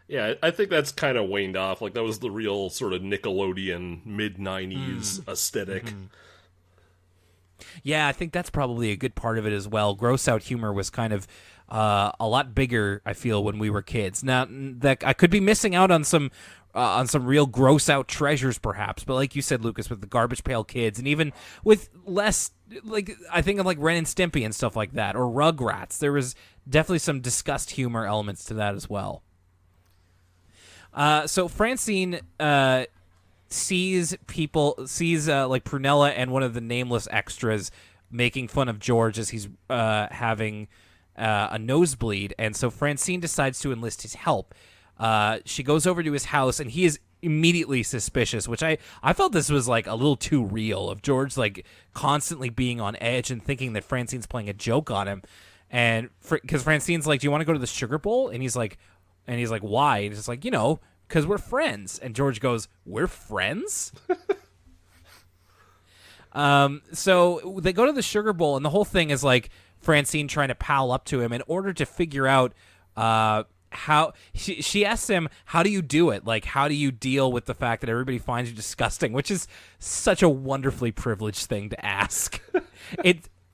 Yeah, I think that's kind of waned off. That was the real sort of Nickelodeon mid-90s aesthetic. Yeah, I think that's probably a good part of it as well. Gross out humor was kind of a lot bigger, I feel, when we were kids. Now that I could be missing out on some real gross out treasures, perhaps. But like you said, Lucas, with the Garbage Pail Kids, and even with less, like I think of like Ren and Stimpy and stuff like that, or Rugrats, there was definitely some disgust humor elements to that as well. So Francine sees like Prunella and one of the nameless extras making fun of George as he's having a nosebleed, and so Francine decides to enlist his help. She goes over to his house, and he is immediately suspicious, which I felt this was like a little too real, of George like constantly being on edge and thinking that Francine's playing a joke on him. And because Francine's like, "Do you want to go to the Sugar Bowl?" And he's like, "Why?" And he's like, because we're friends. And George goes, "We're friends?" So they go to the Sugar Bowl, and the whole thing is like Francine trying to pal up to him in order to figure out how she asks him, "How do you do it? Like, how do you deal with the fact that everybody finds you disgusting?" Which is such a wonderfully privileged thing to ask.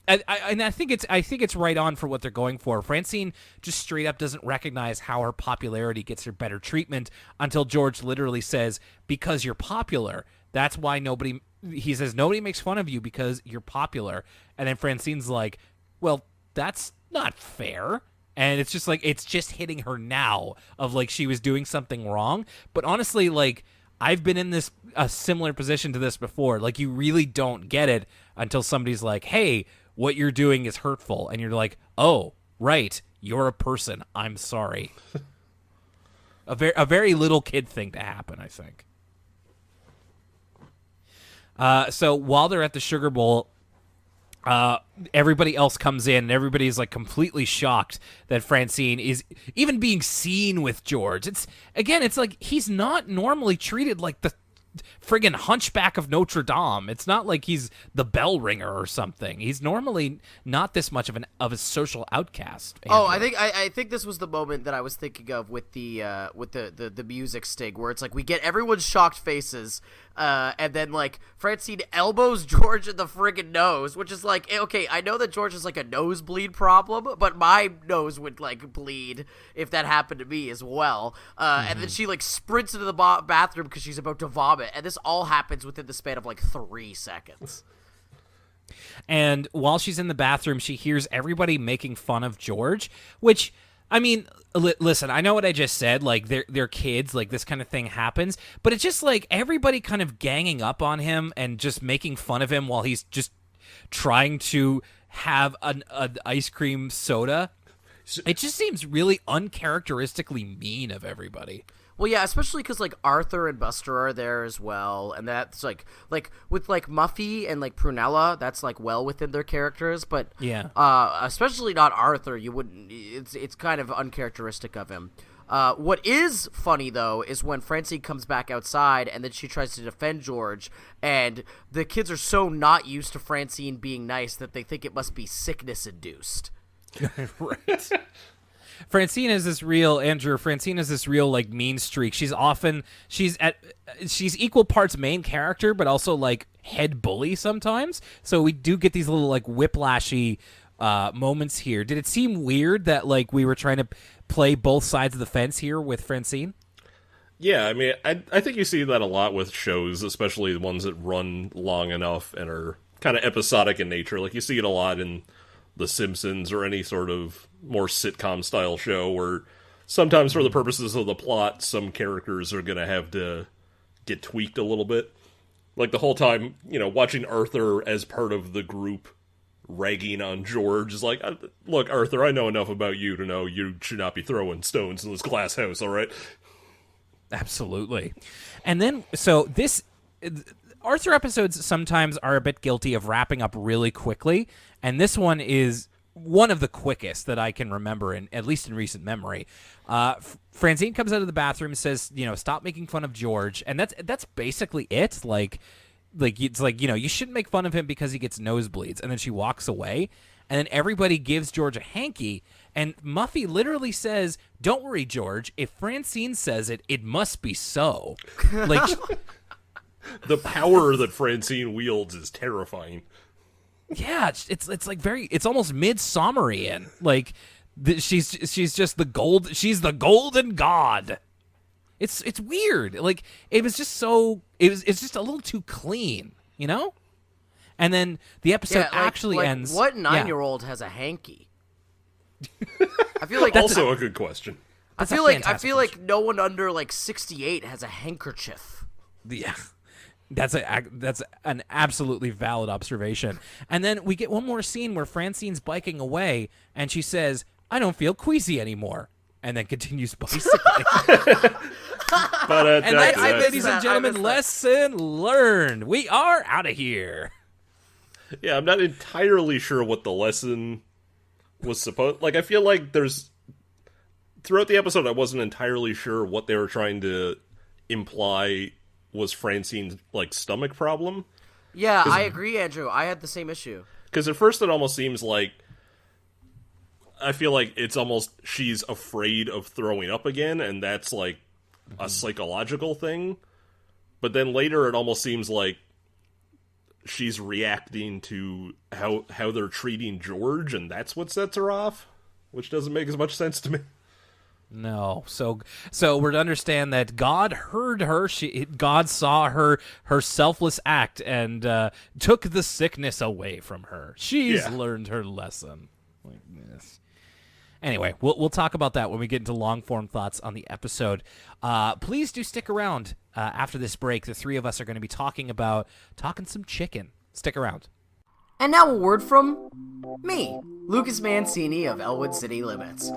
I think it's right on for what they're going for. Francine just straight up doesn't recognize how her popularity gets her better treatment until George literally says, "Because you're popular. That's why nobody." He says, "Nobody makes fun of you because you're popular." And then Francine's like, "Well, that's not fair." And it's just like, it's just hitting her now of like she was doing something wrong. But honestly, like, I've been in a similar position to this before. Like, you really don't get it until somebody's like, "Hey, what you're doing is hurtful." And you're like, "Oh, right. You're a person. I'm sorry." A very little kid thing to happen, I think. So while they're at the Sugar Bowl, everybody else comes in, and everybody's like completely shocked that Francine is even being seen with George. It's like he's not normally treated like the friggin' Hunchback of Notre Dame. It's not like he's the bell ringer or something. He's normally not this much of a social outcast. Andrew. Oh, I think this was the moment that I was thinking of with the music sting, where it's like we get everyone's shocked faces, and then like Francine elbows George in the friggin' nose, which is like, okay, I know that George has like a nosebleed problem, but my nose would like bleed if that happened to me as well. And then she like sprints into the bathroom because she's about to vomit, and this all happens within the span of like 3 seconds. And while she's in the bathroom, she hears everybody making fun of George, which, I mean, listen, I know what I just said, like, they're kids, like, this kind of thing happens, but it's just, like, everybody kind of ganging up on him and just making fun of him while he's just trying to have an ice cream soda. It just seems really uncharacteristically mean of everybody. Well, yeah, especially because, like, Arthur and Buster are there as well, and that's, like with, like, Muffy and, like, Prunella, that's, like, well within their characters, but, yeah, especially not Arthur, it's kind of uncharacteristic of him. What is funny, though, is when Francine comes back outside, and then she tries to defend George, and the kids are so not used to Francine being nice that they think it must be sickness-induced. Right. Francine has this real like mean streak. She's equal parts main character, but also like head bully sometimes. So we do get these little like whiplashy moments here. Did it seem weird that like we were trying to play both sides of the fence here with Francine? Yeah, I mean, I think you see that a lot with shows, especially the ones that run long enough and are kind of episodic in nature. Like you see it a lot in The Simpsons or any sort of more sitcom-style show where sometimes for the purposes of the plot, some characters are going to have to get tweaked a little bit. Like the whole time, watching Arthur as part of the group ragging on George is like, "Look, Arthur, I know enough about you to know you should not be throwing stones in this glass house, all right?" Absolutely. And then, so Arthur episodes sometimes are a bit guilty of wrapping up really quickly, and this one is one of the quickest that I can remember, at least in recent memory. Francine comes out of the bathroom and says, "Stop making fun of George," and that's basically it. Like it's like, you shouldn't make fun of him because he gets nosebleeds, and then she walks away, and then everybody gives George a hanky, and Muffy literally says, "Don't worry, George. If Francine says it, it must be so." Like. The power that Francine wields is terrifying. Yeah, it's like it's almost Midsommerian. Like she's just she's the golden god. It's weird. Like it's just a little too clean, you know? And then the episode actually ends. What 9-year-old has a hanky? I feel like also a good question. I feel like no one under like 68 has a handkerchief. Yeah. That's an absolutely valid observation. And then we get one more scene where Francine's biking away, and she says, "I don't feel queasy anymore," and then continues bicycling. And that's it, ladies and gentlemen. Lesson learned. We are out of here. Yeah, I'm not entirely sure what the lesson was supposed. Like, I feel like throughout the episode, I wasn't entirely sure what they were trying to imply was Francine's like stomach problem. Yeah, I agree, Andrew. I had the same issue. Because at first it almost seems like I feel like it's almost she's afraid of throwing up again, and that's like a psychological thing. But then later it almost seems like she's reacting to how they're treating George, and that's what sets her off, which doesn't make as much sense to me. No, so we're to understand that God heard her. God saw her selfless act and took the sickness away from her. She's learned her lesson. Like this. Anyway, we'll talk about that when we get into long form thoughts on the episode. Please do stick around after this break. The three of us are going to be talking some chicken. Stick around. And now a word from me, Lucas Mancini of Elwood City Limits.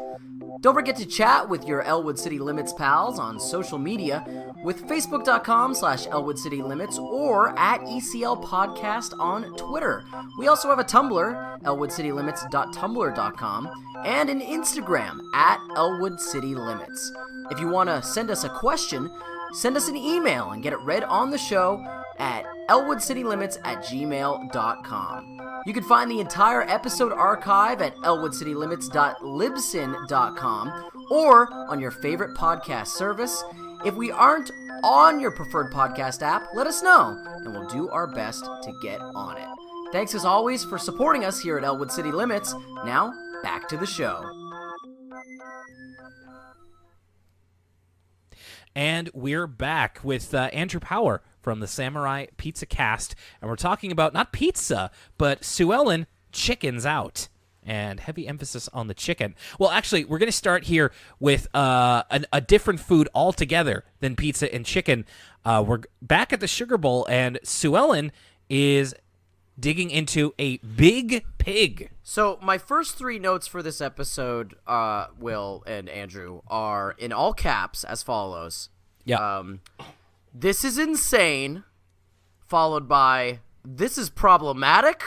Don't forget to chat with your Elwood City Limits pals on social media with facebook.com/Elwood City Limits or at ECL Podcast on Twitter. We also have a Tumblr, elwoodcitylimits.tumblr.com, and an Instagram at Elwood City Limits. If you want to send us a question, send us an email and get it read on the show at elwoodcitylimits@gmail.com. You can find the entire episode archive at elwoodcitylimits.libsyn.com or on your favorite podcast service. If we aren't on your preferred podcast app, let us know, and we'll do our best to get on it. Thanks as always for supporting us here at Elwood City Limits. Now, back to the show. And we're back with Andrew Power from the Samurai Pizza Cast, and we're talking about not pizza, but Sue Ellen, Chickens Out, and heavy emphasis on the chicken. Well, actually, we're going to start here with a different food altogether than pizza and chicken. We're back at the Sugar Bowl, and Sue Ellen is digging into a big pig. So my first three notes for this episode, Will and Andrew, are in all caps as follows. Yeah. This is insane, followed by this is problematic, ?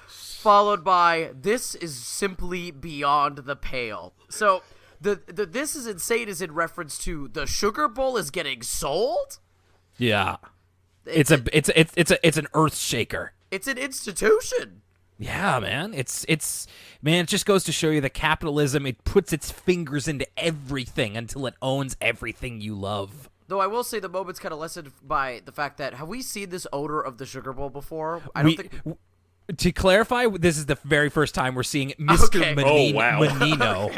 Followed by this is simply beyond the pale. So the this is insane is in reference to the Sugar Bowl is getting sold? Yeah. It's an earth shaker. It's an institution. Yeah, man. It just goes to show you that capitalism, it puts its fingers into everything until it owns everything you love. Though I will say the moment's kind of lessened by the fact that, have we seen this odor of the Sugar Bowl before? I don't think... To clarify, this is the very first time we're seeing Mr. Menino.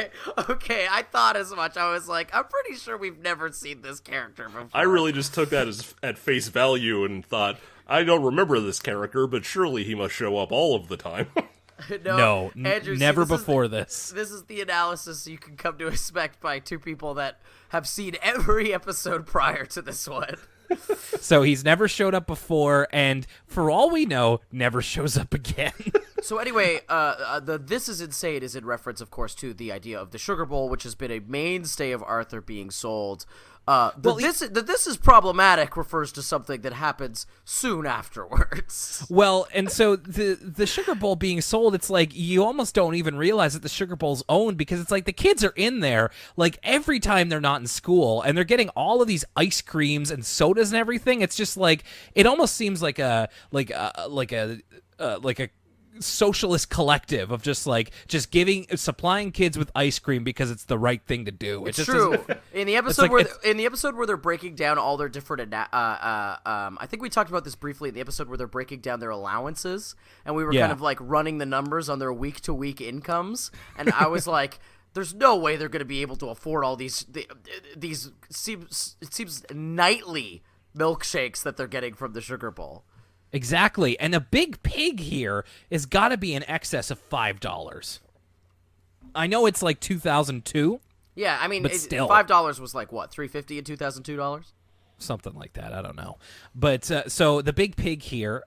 Okay, I thought as much. I was like, I'm pretty sure we've never seen this character before. I really just took that as at face value and thought, I don't remember this character, but surely he must show up all of the time. No, Andrew, never before this. This is the analysis you can come to expect by two people that have seen every episode prior to this one. So he's never showed up before, and for all we know, never shows up again. So anyway, the This Is Insane is in reference, of course, to the idea of the Sugar Bowl, which has been a mainstay of Arthur being sold. This is problematic refers to something that happens soon afterwards. Well, and so the Sugar Bowl being sold, it's like you almost don't even realize that the Sugar Bowl's owned, because it's like the kids are in there like every time they're not in school, and they're getting all of these ice creams and sodas and everything. It's just like it almost seems like a socialist collective of just supplying kids with ice cream because it's the right thing to do. It's true. In the episode where they're breaking down all their different I think we talked about this briefly in the episode where they're breaking down their allowances, and we were kind of like running the numbers on their week-to-week incomes, and I was like, there's no way they're going to be able to afford all these seems nightly milkshakes that they're getting from the Sugar Bowl. Exactly. And a big pig here has got to be in excess of $5. I know it's like 2002. Yeah, I mean, but still. $5 was like, what, $3.50 in $2002? Something like that. I don't know. But so the big pig here,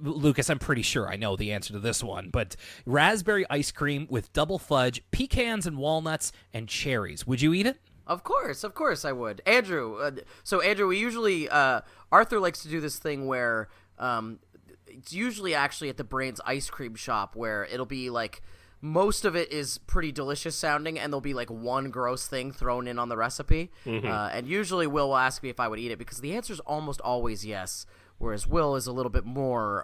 Lucas, I'm pretty sure I know the answer to this one, but raspberry ice cream with double fudge, pecans and walnuts, and cherries. Would you eat it? Of course I would. Andrew, Andrew, we usually, Arthur likes to do this thing where it's usually actually at the Brains ice cream shop where it'll be like most of it is pretty delicious sounding and there'll be like one gross thing thrown in on the recipe. Mm-hmm. And usually Will ask me if I would eat it because the answer is almost always yes, whereas Will is a little bit more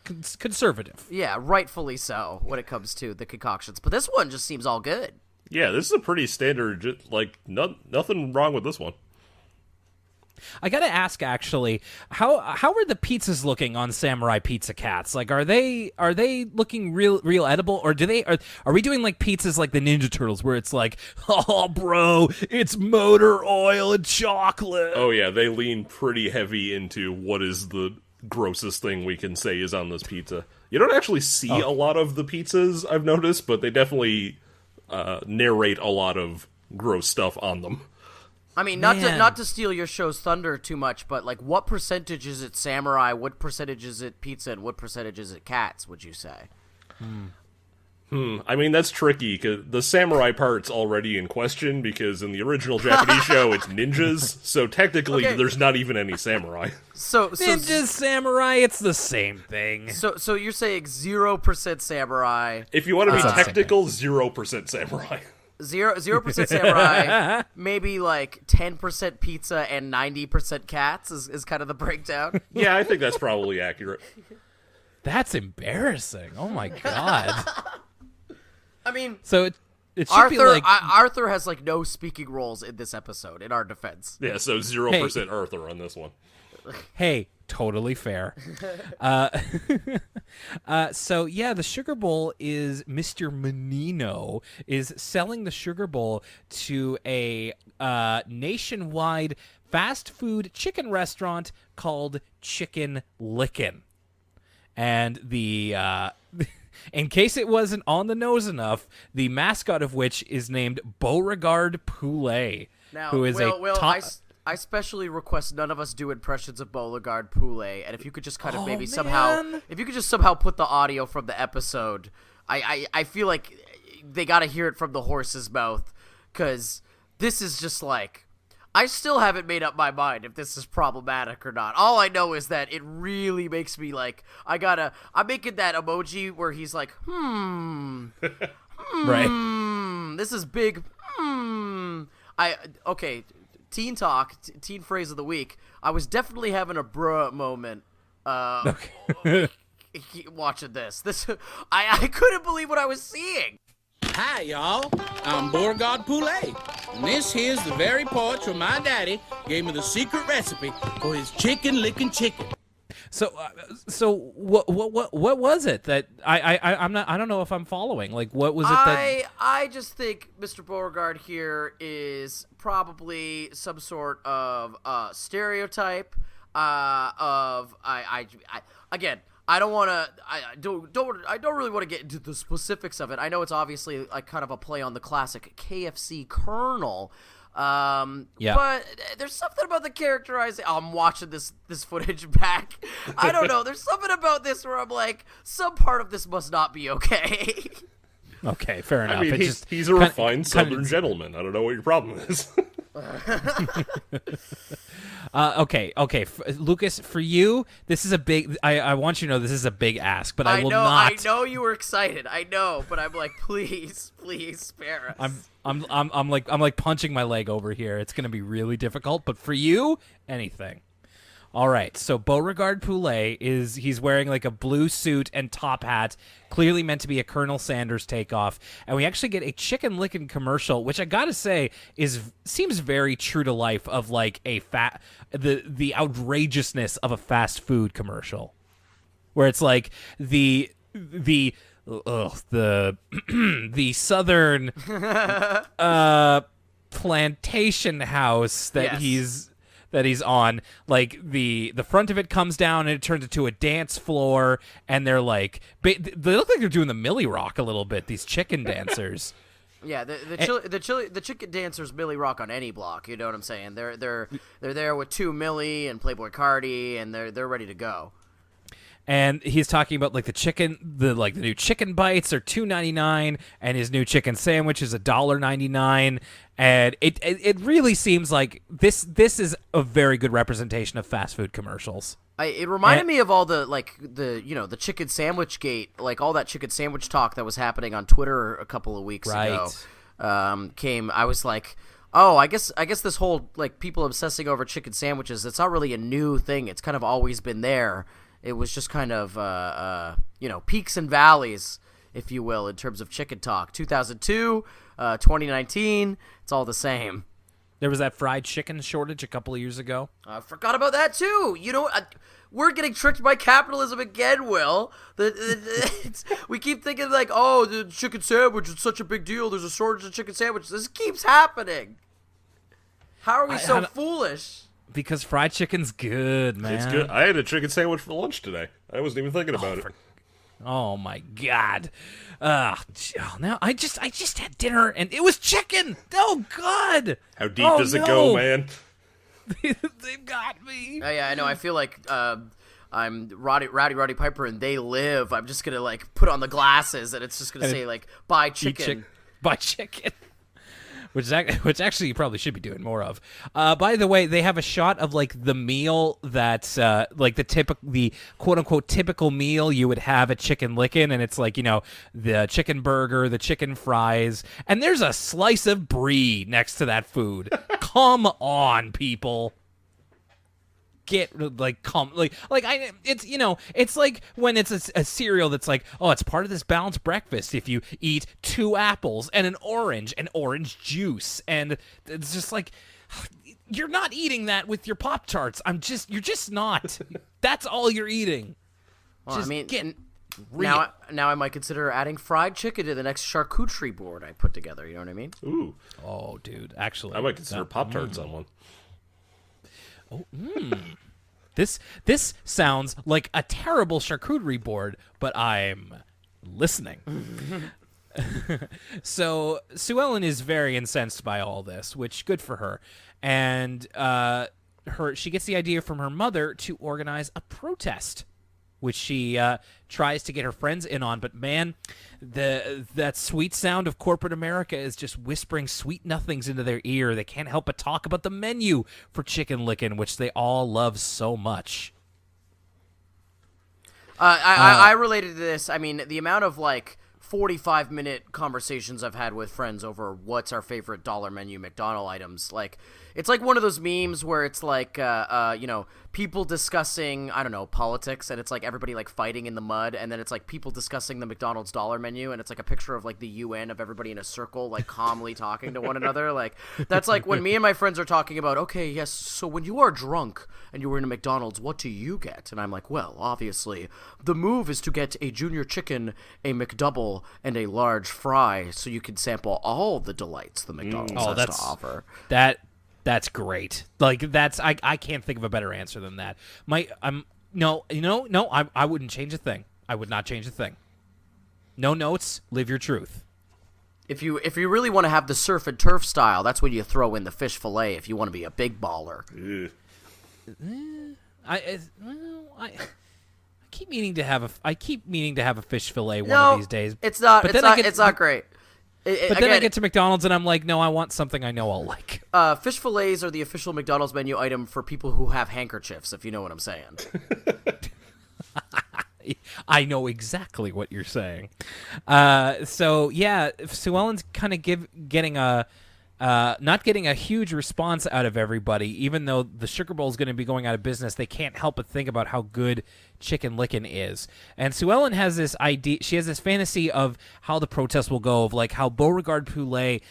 conservative. Yeah, rightfully so when it comes to the concoctions. But this one just seems all good. Yeah, this is a pretty standard, like, nothing wrong with this one. I gotta ask, actually, how are the pizzas looking on Samurai Pizza Cats? Like, are they looking real edible, or are we doing like pizzas like the Ninja Turtles, where it's like, oh, bro, it's motor oil and chocolate? Oh yeah, they lean pretty heavy into what is the grossest thing we can say is on this pizza. You don't actually see a lot of the pizzas, I've noticed, but they definitely narrate a lot of gross stuff on them. I mean, not to steal your show's thunder too much, but like, what percentage is it Samurai? What percentage is it pizza? And what percentage is it Cats? Would you say? I mean, that's tricky because the samurai part's already in question because in the original Japanese show it's ninjas, so technically there's not even any samurai. So ninjas, samurai, it's the same thing. So you're saying 0% samurai? If you want to be technical, 0% samurai. 0% samurai, maybe like 10% pizza and 90% Cats is kind of the breakdown. Yeah, I think that's probably accurate. That's embarrassing. Oh my god. I mean, so it should be like Arthur has like no speaking roles in this episode. In our defense, yeah. So 0% Arthur on this one. Hey, totally fair. So yeah, the Sugar Bowl is Mr. Menino is selling the Sugar Bowl to a nationwide fast food chicken restaurant called Chicken Lickin'. And the in case it wasn't on the nose enough, the mascot of which is named Beauregard Poulet, who is I specially request none of us do impressions of Beauregard Poulet, and if you could just kind of somehow put the audio from the episode, I feel like they got to hear it from the horse's mouth, because this is just like, I still haven't made up my mind if this is problematic or not. All I know is that it really makes me like, I'm making that emoji where he's like, right. This is big, teen talk, teen phrase of the week. I was definitely having a bruh moment, watching this. I couldn't believe what I was seeing. Hi, y'all. I'm Beauregard Poulet, and this here's the very porch where my daddy gave me the secret recipe for his chicken licking chicken. So what was it that I don't know if I'm following. Like, what was it that I just think Mr. Beauregard here is probably some sort of stereotype again. I don't really want to get into the specifics of it. I know it's obviously like kind of a play on the classic KFC Colonel. But there's something about the characterizing. I'm watching this footage back. I don't know. There's something about this where I'm like, some part of this must not be okay. Okay, fair enough. I mean, he's a refined Southern gentleman. I don't know what your problem is. Okay. Lucas, for you, this is a big. I want you to know this is a big ask, but I will not. I know you were excited. I know, but I'm like, please spare us. I'm like punching my leg over here. It's gonna be really difficult, but for you, anything. All right, so Beauregard Poulet he's wearing like a blue suit and top hat, clearly meant to be a Colonel Sanders takeoff, and we actually get a Chicken Licken commercial, which I gotta say seems very true to life of like the outrageousness of a fast food commercial, where it's like the the southern plantation house that Yes. he's on, like the front of it comes down and it turns into a dance floor, and they're like they look like they're doing the Millie Rock a little bit, these chicken dancers. Yeah, the chicken dancers Millie Rock on any block. You know what I'm saying? They're there with 2 Millie and Playboy Cardi, and they're ready to go. And he's talking about like the new chicken bites are $2.99, and his new chicken sandwich is $1.99. And it really seems like this is a very good representation of fast food commercials. It reminded me of all the chicken sandwich gate, like all that chicken sandwich talk that was happening on Twitter a couple of weeks ago. I was like, oh, I guess this whole like people obsessing over chicken sandwiches, it's not really a new thing. It's kind of always been there. It was just kind of peaks and valleys, if you will, in terms of chicken talk. 2002, 2019, it's all the same. There was that fried chicken shortage a couple of years ago. I forgot about that too. You know, we're getting tricked by capitalism again, Will. We keep thinking like, oh, the chicken sandwich is such a big deal. There's a shortage of chicken sandwiches. This keeps happening. How are we so foolish? Because fried chicken's good, man. It's good. I had a chicken sandwich for lunch today. I wasn't even thinking about it. Oh my god! Now I just had dinner and it was chicken. Oh god! How deep does it go, man? They've got me. Oh, yeah, I know. I feel like I'm Rowdy Piper and They Live. I'm just gonna like put on the glasses and it's just gonna say like buy chicken. Buy chicken. Which actually you probably should be doing more of. By the way, they have a shot of like the meal that's like the quote unquote typical meal you would have at Chicken Licken, and it's like, the chicken burger, the chicken fries, and there's a slice of brie next to that food. Come on, people. It's like when it's a cereal that's like, oh, it's part of this balanced breakfast if you eat 2 apples and an orange and orange juice, and it's just like, you're not eating that with your Pop-Tarts. You're just not. That's all you're eating. Well, I mean, now I might consider adding fried chicken to the next charcuterie board I put together. You know what I mean? Ooh. Oh, dude, actually, I might consider Pop-Tarts on one. Oh, This sounds like a terrible charcuterie board, but I'm listening. So Sue Ellen is very incensed by all this, which good for her. And she gets the idea from her mother to organize a protest, which she tries to get her friends in on. But man, that sweet sound of corporate America is just whispering sweet nothings into their ear. They can't help but talk about the menu for Chicken Licken, which they all love so much. I related to this. I mean, the amount of like 45-minute conversations I've had with friends over what's our favorite dollar menu McDonald's items. Like, it's like one of those memes where it's like, people discussing, I don't know, politics, and it's like everybody like fighting in the mud, and then it's like people discussing the McDonald's dollar menu, and it's like a picture of like the UN of everybody in a circle, like calmly talking to one another. Like, that's like when me and my friends are talking about, okay, yes, so when you are drunk and you were in a McDonald's, what do you get? And I'm like, well, obviously, the move is to get a junior chicken, a McDouble, and a large fry, so you can sample all the delights the McDonald's has to offer. That's great. Like, I can't think of a better answer than that. I wouldn't change a thing. I would not change a thing. No notes. Live your truth. If you really want to have the surf and turf style, that's when you throw in the fish fillet. If you want to be a big baller. I keep meaning to have a fish fillet one of these days. It's not. It's not great. But then I get to McDonald's and I'm like, no, I want something I know I'll like. Fish fillets are the official McDonald's menu item for people who have handkerchiefs, if you know what I'm saying. I know exactly what you're saying. So yeah, Sue Ellen's kind of getting a not getting a huge response out of everybody, even though the Sugar Bowl is going to be going out of business. They can't help but think about how good Chicken Licken is. And Sue Ellen has this idea. She has this fantasy of how the protest will go, of like how Beauregard Poulet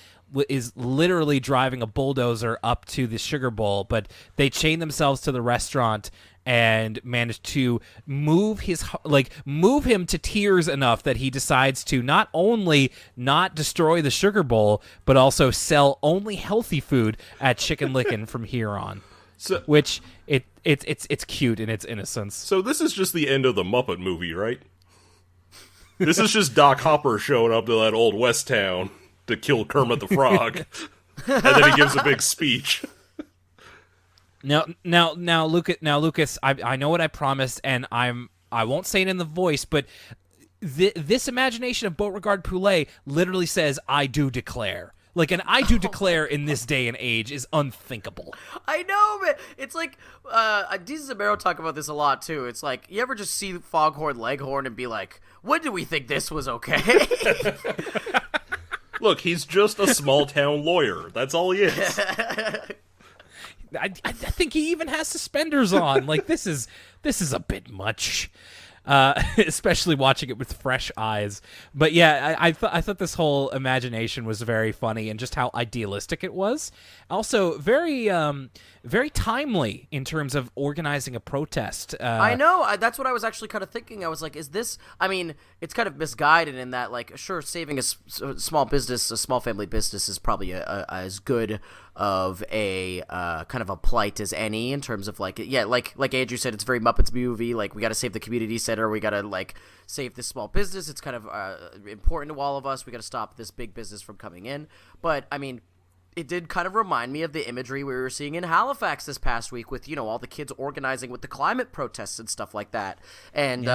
is literally driving a bulldozer up to the Sugar Bowl, but they chain themselves to the restaurant and manage to move him to tears enough that he decides to not only not destroy the Sugar Bowl, but also sell only healthy food at Chicken Licken from here on. So, which it's cute in its innocence. So this is just the end of the Muppet movie, right? This is just Doc Hopper showing up to that old West town to kill Kermit the Frog, and then he gives a big speech. Now, Lucas, I know what I promised, and I won't say it in the voice, but this imagination of Beauregard Poulet literally says, "I do declare." Like, an "I do declare" in this day and age is unthinkable. I know, man. It's like, Deez Zamero talk about this a lot, too. It's like, you ever just see Foghorn Leghorn and be like, when do we think this was okay? Look, he's just a small-town lawyer. That's all he is. I think he even has suspenders on. Like, this is a bit much, especially watching it with fresh eyes. But yeah, I thought this whole imagination was very funny, and just how idealistic it was. Also, very very timely in terms of organizing a protest. I know. That's what I was actually kind of thinking. I was like, is this... I mean, it's kind of misguided in that, like, sure, saving a small business, a small family business is probably as good of a kind of a plight as any in terms of, like, yeah, like Andrew said, it's very Muppets movie. Like, we got to save the community center. We got to, like, save this small business. It's kind of important to all of us. We got to stop this big business from coming in. But, I mean... It did kind of remind me of the imagery we were seeing in Halifax this past week with, you know, all the kids organizing with the climate protests and stuff like that. And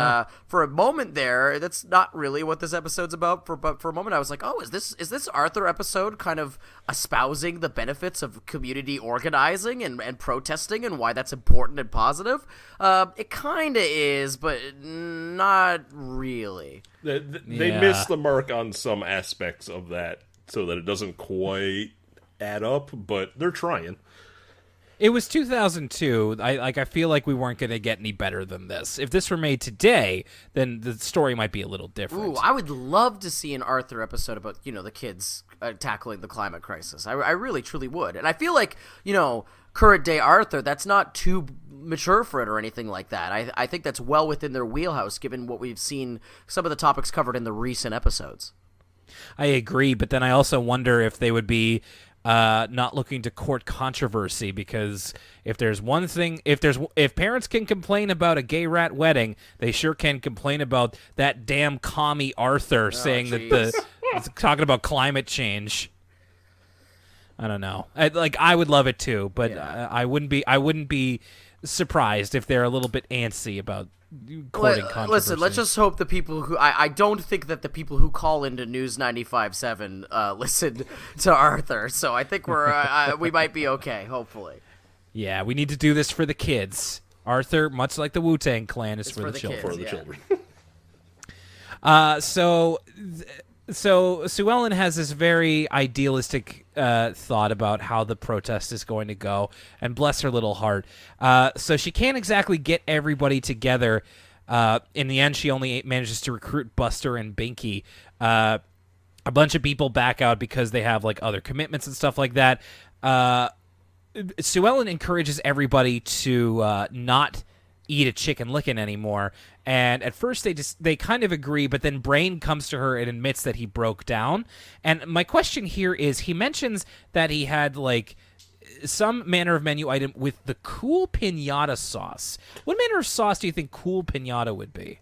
for a moment there, that's not really what this episode's about. But for a moment, I was like, oh, is this Arthur episode kind of espousing the benefits of community organizing and protesting and why that's important and positive? It kind of is, but not really. They miss the mark on some aspects of that so that it doesn't quite add up, but they're trying. It was 2002. I feel like we weren't going to get any better than this. If this were made today, then the story might be a little different. Ooh, I would love to see an Arthur episode about, you know, the kids tackling the climate crisis. I really, truly would. And I feel like, you know, current day Arthur, that's not too mature for it or anything like that. I think that's well within their wheelhouse, given what we've seen, some of the topics covered in the recent episodes. I agree, but then I also wonder if they would be not looking to court controversy, because if there's one thing, if parents can complain about a gay rat wedding, they sure can complain about that damn commie Arthur saying that talking about climate change. I don't know. I would love it too, but I wouldn't be surprised if they're a little bit antsy about courting controversy. Listen, let's just hope the people who... I don't think that the people who call into News 95.7 listen to Arthur, so I think we might be okay, hopefully. Yeah, we need to do this for the kids. Arthur, much like the Wu-Tang Clan, is for the children. Kids, For the children. So Sue Ellen has this very idealistic thought about how the protest is going to go, and bless her little heart. So she can't exactly get everybody together. In the end, she only manages to recruit Buster and Binky. A bunch of people back out because they have like other commitments and stuff like that. Sue Ellen encourages everybody to not eat a Chicken Licken anymore, and at first they kind of agree, but then Brain comes to her and admits that he broke down. And my question here is, he mentions that he had like some manner of menu item with the cool pinata sauce. What manner of sauce do you think cool pinata would be?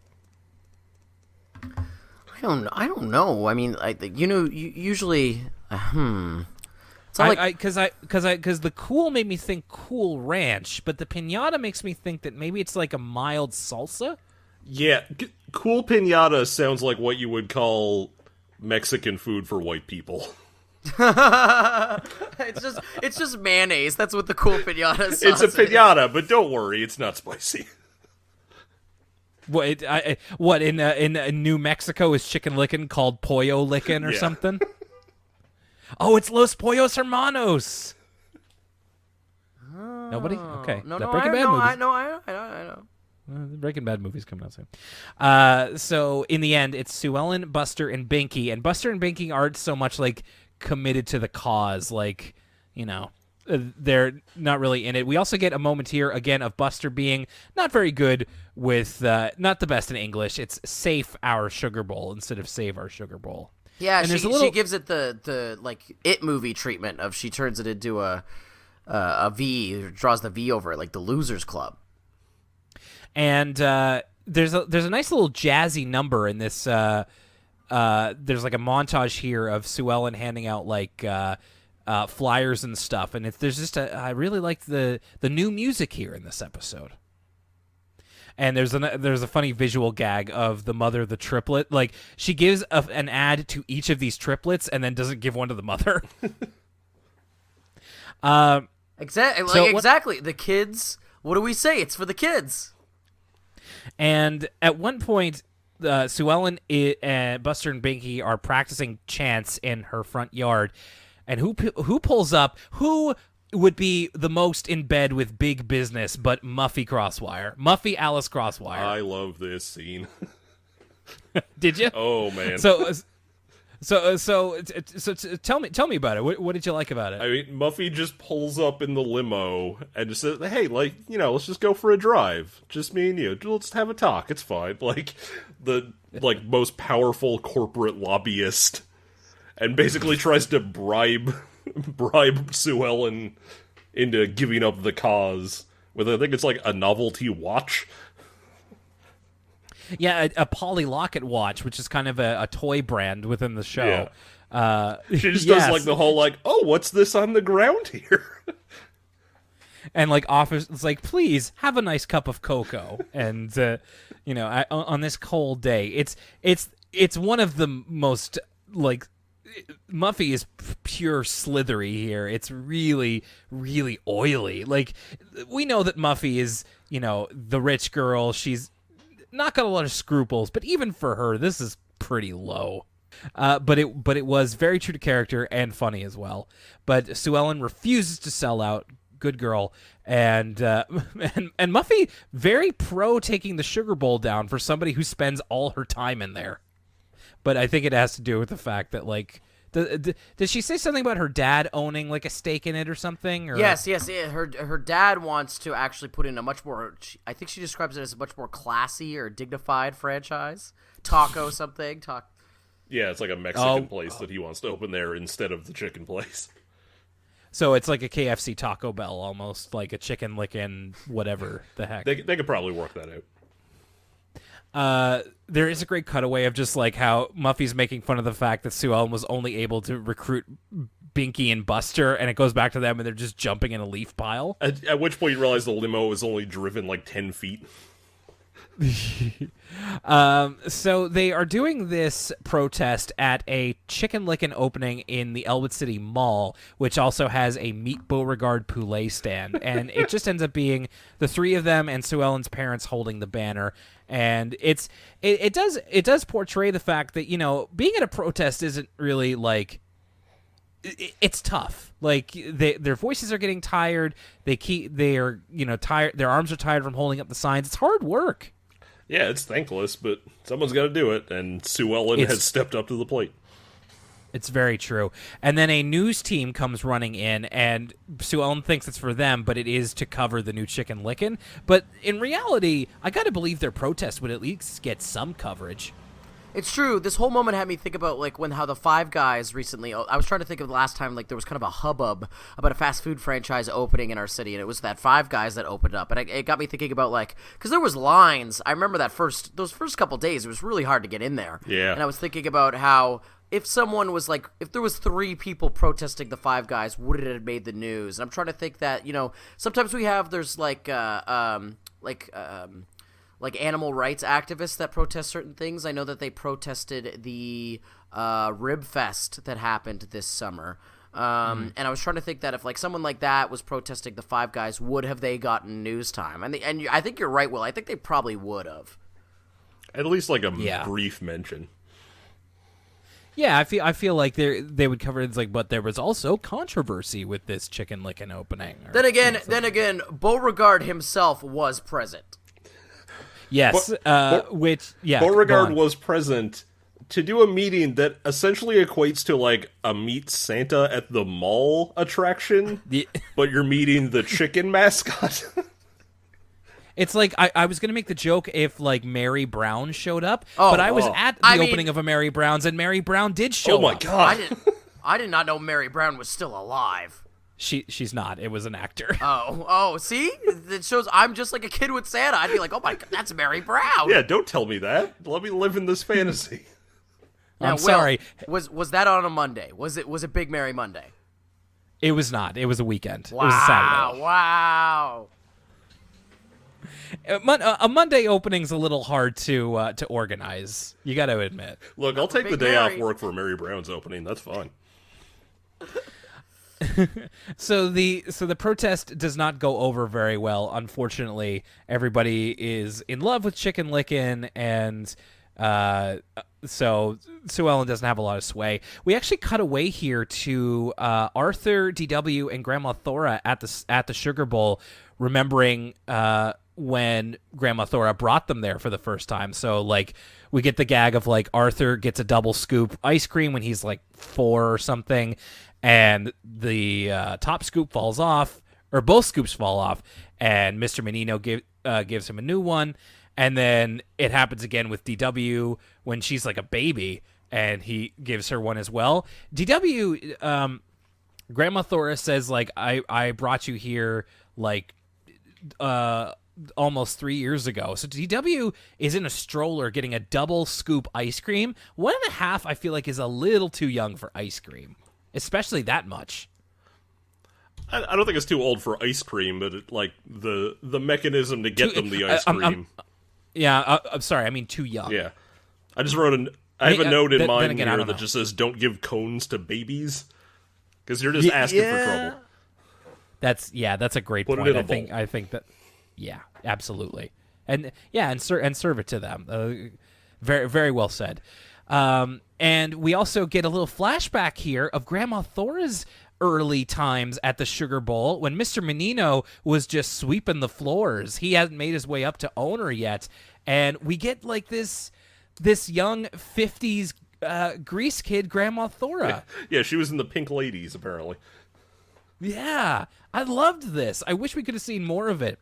I don't know. I mean, usually Because the cool made me think Cool Ranch, but the pinata makes me think that maybe it's like a mild salsa. Yeah, cool pinata sounds like what you would call Mexican food for white people. it's just mayonnaise. That's what the cool pinata sauce It's a pinata, but don't worry, it's not spicy. What in New Mexico is Chicken Licken called Pollo Licken or something? Oh, it's Los Pollos Hermanos. Nobody? Okay. No, The no, Breaking I Bad know, movies. I know. The Breaking Bad movie's coming out soon. So in the end, it's Sue Ellen, Buster, and Binky. And Buster and Binky aren't so much like committed to the cause, like, they're not really in it. We also get a moment here again of Buster being not very good with not the best in English. It's safe our sugar bowl instead of save our sugar bowl. Yeah, And she gives it the like It movie treatment of she turns it into a V, draws the V over it, like the Losers Club. And there's a nice little jazzy number in this. There's like a montage here of Sue Ellen handing out like flyers and stuff, and there's just I really like the new music here in this episode. And there's a funny visual gag of the mother of the triplet. Like, she gives an ad to each of these triplets and then doesn't give one to the mother. Exactly. The kids. What do we say? It's for the kids. And at one point, Sue Ellen and Buster and Binky are practicing chants in her front yard. And who pulls up? Who would be the most in bed with big business but Muffy Crosswire? Muffy Alice Crosswire. I love this scene. Did you? Oh man. So tell me about it. What did you like about it? I mean, Muffy just pulls up in the limo and just says, "Hey, let's just go for a drive. Just me and you. Let's have a talk. It's fine." Like the most powerful corporate lobbyist, and basically tries to bribe Sue Ellen into giving up the cause with, I think it's like a novelty watch. Yeah, a Polly Locket watch, which is kind of a toy brand within the show. Yeah. She just does like the whole oh, what's this on the ground here? And offers, it's like, please have a nice cup of cocoa. And on this cold day, it's one of the most Muffy is pure slithery here. It's really, really oily. Like, we know that Muffy is, the rich girl. She's not got a lot of scruples, but even for her, this is pretty low. But it was very true to character and funny as well. But Sue Ellen refuses to sell out. Good girl. And Muffy very pro taking the sugar bowl down for somebody who spends all her time in there. But I think it has to do with the fact that did she say something about her dad owning a stake in it or something? Or? Yes. Her dad wants to actually put in a much more. I think she describes it as a much more classy or dignified franchise. Taco something. Yeah, it's like a Mexican place that he wants to open there instead of the chicken place. So it's like a KFC Taco Bell, almost like a chicken licking whatever the heck. They could probably work that out. There is a great cutaway of just how Muffy's making fun of the fact that Sue Ellen was only able to recruit Binky and Buster, and it goes back to them and they're just jumping in a leaf pile. At which point you realize the limo was only driven 10 feet. So they are doing this protest at a chicken lickin' opening in the Elwood City Mall, which also has a Meat Beauregard poulet stand, and it just ends up being the three of them and Sue Ellen's parents holding the banner. And it does portray the fact that being at a protest isn't really it's tough. Their voices are getting tired. They are tired. Their arms are tired from holding up the signs. It's hard work. Yeah, it's thankless, but someone's got to do it, and Sue Ellen has stepped up to the plate. It's very true. And then a news team comes running in, and Sue Ellen thinks it's for them, but it is to cover the new Chicken Lickin'. But in reality, I gotta believe their protest would at least get some coverage. It's true. This whole moment had me think about how the Five Guys recently. I was trying to think of the last time there was kind of a hubbub about a fast food franchise opening in our city, and it was that Five Guys that opened up, and it got me thinking about because there was lines. I remember those first couple days, it was really hard to get in there. Yeah. And I was thinking about how if someone was if there was 3 people protesting the Five Guys, would it have made the news? And I'm trying to think that sometimes there's animal rights activists that protest certain things. I know that they protested the Rib Fest that happened this summer. And I was trying to think that if someone like that was protesting the Five Guys, would have they gotten news time? And I think you're right, Will. I think they probably would have. At least a brief mention. Yeah, I feel like they would cover it as like, but there was also controversy with this Chicken Licken opening. Then again, Beauregard himself was present. Yes, Beauregard was present to do a meeting that essentially equates to like a Meet Santa at the mall attraction, but you're meeting the chicken mascot. It's like I was gonna make the joke if like Mary Brown showed up, but I was at the opening of a Mary Brown's and Mary Brown did show up. Oh my god! I did not know Mary Brown was still alive. She's not. It was an actor. Oh, see? It shows I'm just like a kid with Santa. I'd be like, oh my god, that's Mary Brown. Yeah, don't tell me that. Let me live in this fantasy. Now, I'm sorry. Was that on a Monday? Was it Big Mary Monday? It was not. It was a weekend. Wow, it was a Saturday. Wow. A Monday opening's a little hard to organize. You got to admit. Look, I'll take the day off work for Mary Brown's opening. That's fine. So the protest does not go over very well. Unfortunately, everybody is in love with Chicken Licken, and so Sue Ellen doesn't have a lot of sway. We actually cut away here to Arthur, DW, and Grandma Thora at the Sugar Bowl, remembering when Grandma Thora brought them there for the first time. So like we get the gag of like Arthur gets a double scoop ice cream when he's like 4 or something, and the top scoop falls off, or both scoops fall off, and Mr. Menino gives him a new one. And then it happens again with DW when she's like a baby, and he gives her one as well. DW, Grandma Thora says, like, I brought you here, like, almost 3 years ago. So DW is in a stroller getting a double scoop ice cream. 1.5, I feel like, is a little too young for ice cream, especially that much. I don't think it's too old for ice cream, but the mechanism to get them the ice cream. I'm sorry. I mean, too young. Yeah. I just wrote I have a note in mine here that just says, don't give cones to babies. Because you're just asking for trouble. That's a great Put point. it in I think that, yeah, absolutely. And serve it to them. Very, very well said. And we also get a little flashback here of Grandma Thora's early times at the Sugar Bowl when Mr. Menino was just sweeping the floors. He hasn't made his way up to owner yet, and we get like this young 50s grease kid, Grandma Thora. Yeah, she was in the Pink Ladies apparently. Yeah, I loved this. I wish we could have seen more of it.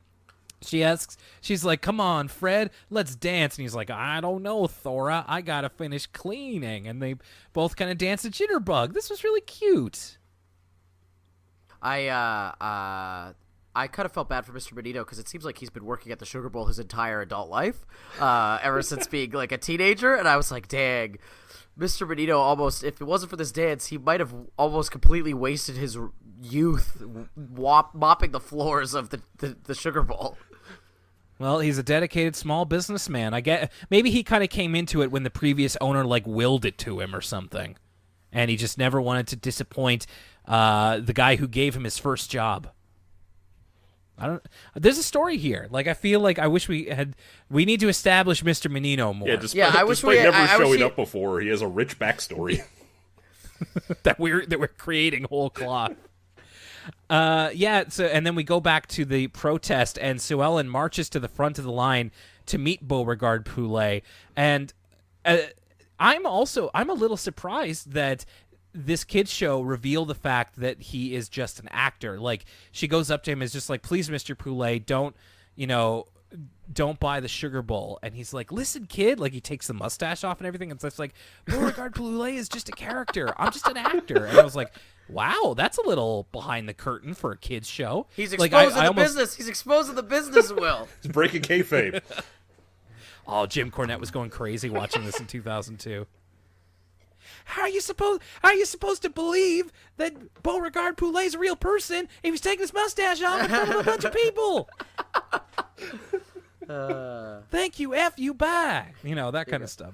She's like, come on, Fred, let's dance. And he's like, I don't know, Thora, I gotta finish cleaning. And they both kind of dance a jitterbug. This was really cute. I kind of felt bad for Mr. Menino because it seems like he's been working at the Sugar Bowl his entire adult life, ever since being like a teenager. And I was like, dang, Mr. Menino almost, if it wasn't for this dance, he might have almost completely wasted his youth mopping the floors of the Sugar Bowl. Well, he's a dedicated small businessman. I get maybe he kind of came into it when the previous owner like willed it to him or something, and he just never wanted to disappoint the guy who gave him his first job. There's a story here. Like, I feel like I wish we need to establish Mr. Menino more. Yeah, despite never showing up before, he has a rich backstory. that we're creating whole cloth. So and then we go back to the protest, and Sue Ellen marches to the front of the line to meet Beauregard Poulet, and I'm a little surprised that this kid's show revealed the fact that he is just an actor. Like, she goes up to him and is just like, please, Mr. Poulet, don't buy the Sugar Bowl. And he's like, listen, kid. Like, he takes the mustache off and everything. And so it's like, Beauregard Poulet is just a character. I'm just an actor. And I was like, wow, that's a little behind the curtain for a kid's show. He's exposing the business. He's exposing the business, Will. He's breaking kayfabe. Oh, Jim Cornette was going crazy watching this in 2002. How are you supposed to believe that Beauregard Poulet is a real person if he's taking his mustache off in front of a bunch of people? Thank you, F you, bye. That kind of stuff.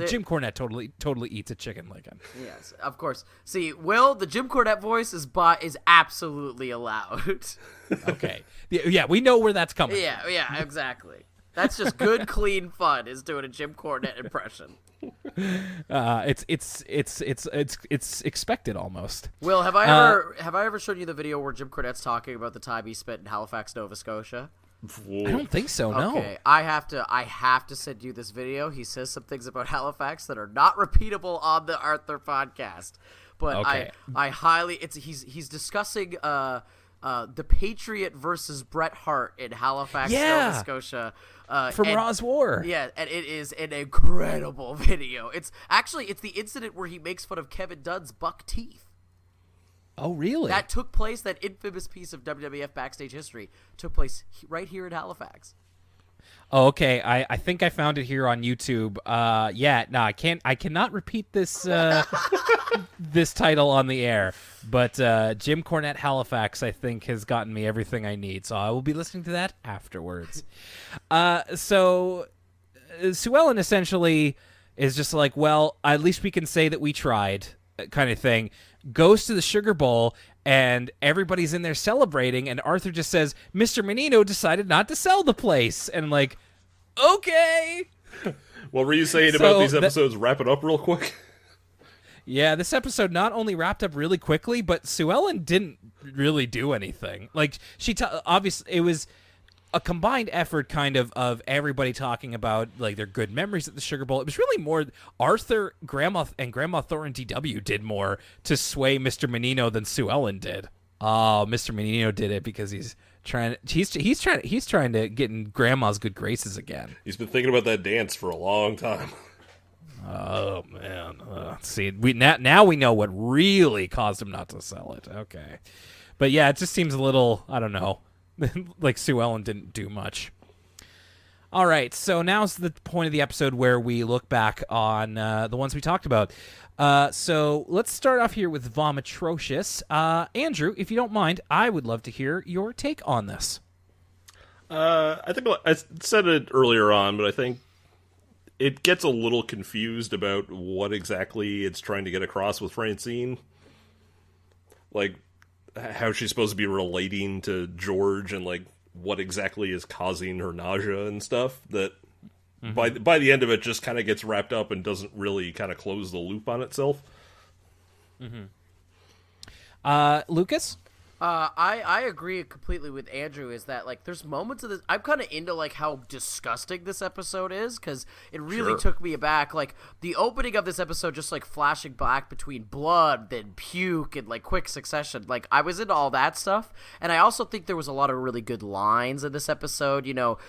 Jim Cornette totally eats a Chicken Licken. Yes, of course. See, Will, the Jim Cornette voice is absolutely allowed. Okay. Yeah, we know where that's coming from. Yeah, exactly. That's just good, clean fun, is doing a Jim Cornette impression. It's expected almost. Will, have I ever shown you the video where Jim Cornette's talking about the time he spent in Halifax, Nova Scotia? I don't think so. No. Okay, I have to send you this video. He says some things about Halifax that are not repeatable on the Arthur podcast, but Okay. I highly he's discussing the Patriot versus Bret Hart in Halifax, Nova Scotia. From Raw's War. Yeah, and it is an incredible video. It's the incident where he makes fun of Kevin Dunn's buck teeth. Oh, really? That took place, that infamous piece of WWF backstage history took place right here in Halifax. Oh, okay. I think I found it here on YouTube. I cannot repeat this this title on the air, but Jim Cornette Halifax, I think, has gotten me everything I need, so I will be listening to that afterwards. So Sue Ellen essentially is just like, well, at least we can say that we tried, kind of thing. Goes to the Sugar Bowl, and everybody's in there celebrating, and Arthur just says, Mr. Menino decided not to sell the place. And I'm like, okay. What were you saying about these episodes wrapping up real quick? Yeah, this episode not only wrapped up really quickly, but Sue Ellen didn't really do anything. Like, obviously, it was a combined effort kind of everybody talking about like their good memories at the Sugar Bowl. It was really more Arthur, Grandma Thor and DW did more to sway Mr. Menino than Sue Ellen did. Oh, Mr. Menino did it because he's trying to get in Grandma's good graces again. He's been thinking about that dance for a long time. Oh man. See, now we know what really caused him not to sell it. Okay. But yeah, it just seems a little, I don't know. Like Sue Ellen didn't do much. All right, so now's the point of the episode where we look back on the ones we talked about. So let's start off here with Vomitrocious. Andrew, if you don't mind, I would love to hear your take on this. I think I said it earlier on, but I think it gets a little confused about what exactly it's trying to get across with Francine. Like, how she's supposed to be relating to George and like what exactly is causing her nausea and stuff that by the end of it just kind of gets wrapped up and doesn't really kind of close the loop on itself. Lucas? I agree completely with Andrew. Is that like there's moments of this? I'm kind of into like how disgusting this episode is because it really took me aback. Like the opening of this episode, just like flashing back between blood, then puke, in like quick succession. Like I was into all that stuff, and I also think there was a lot of really good lines in this episode. You know,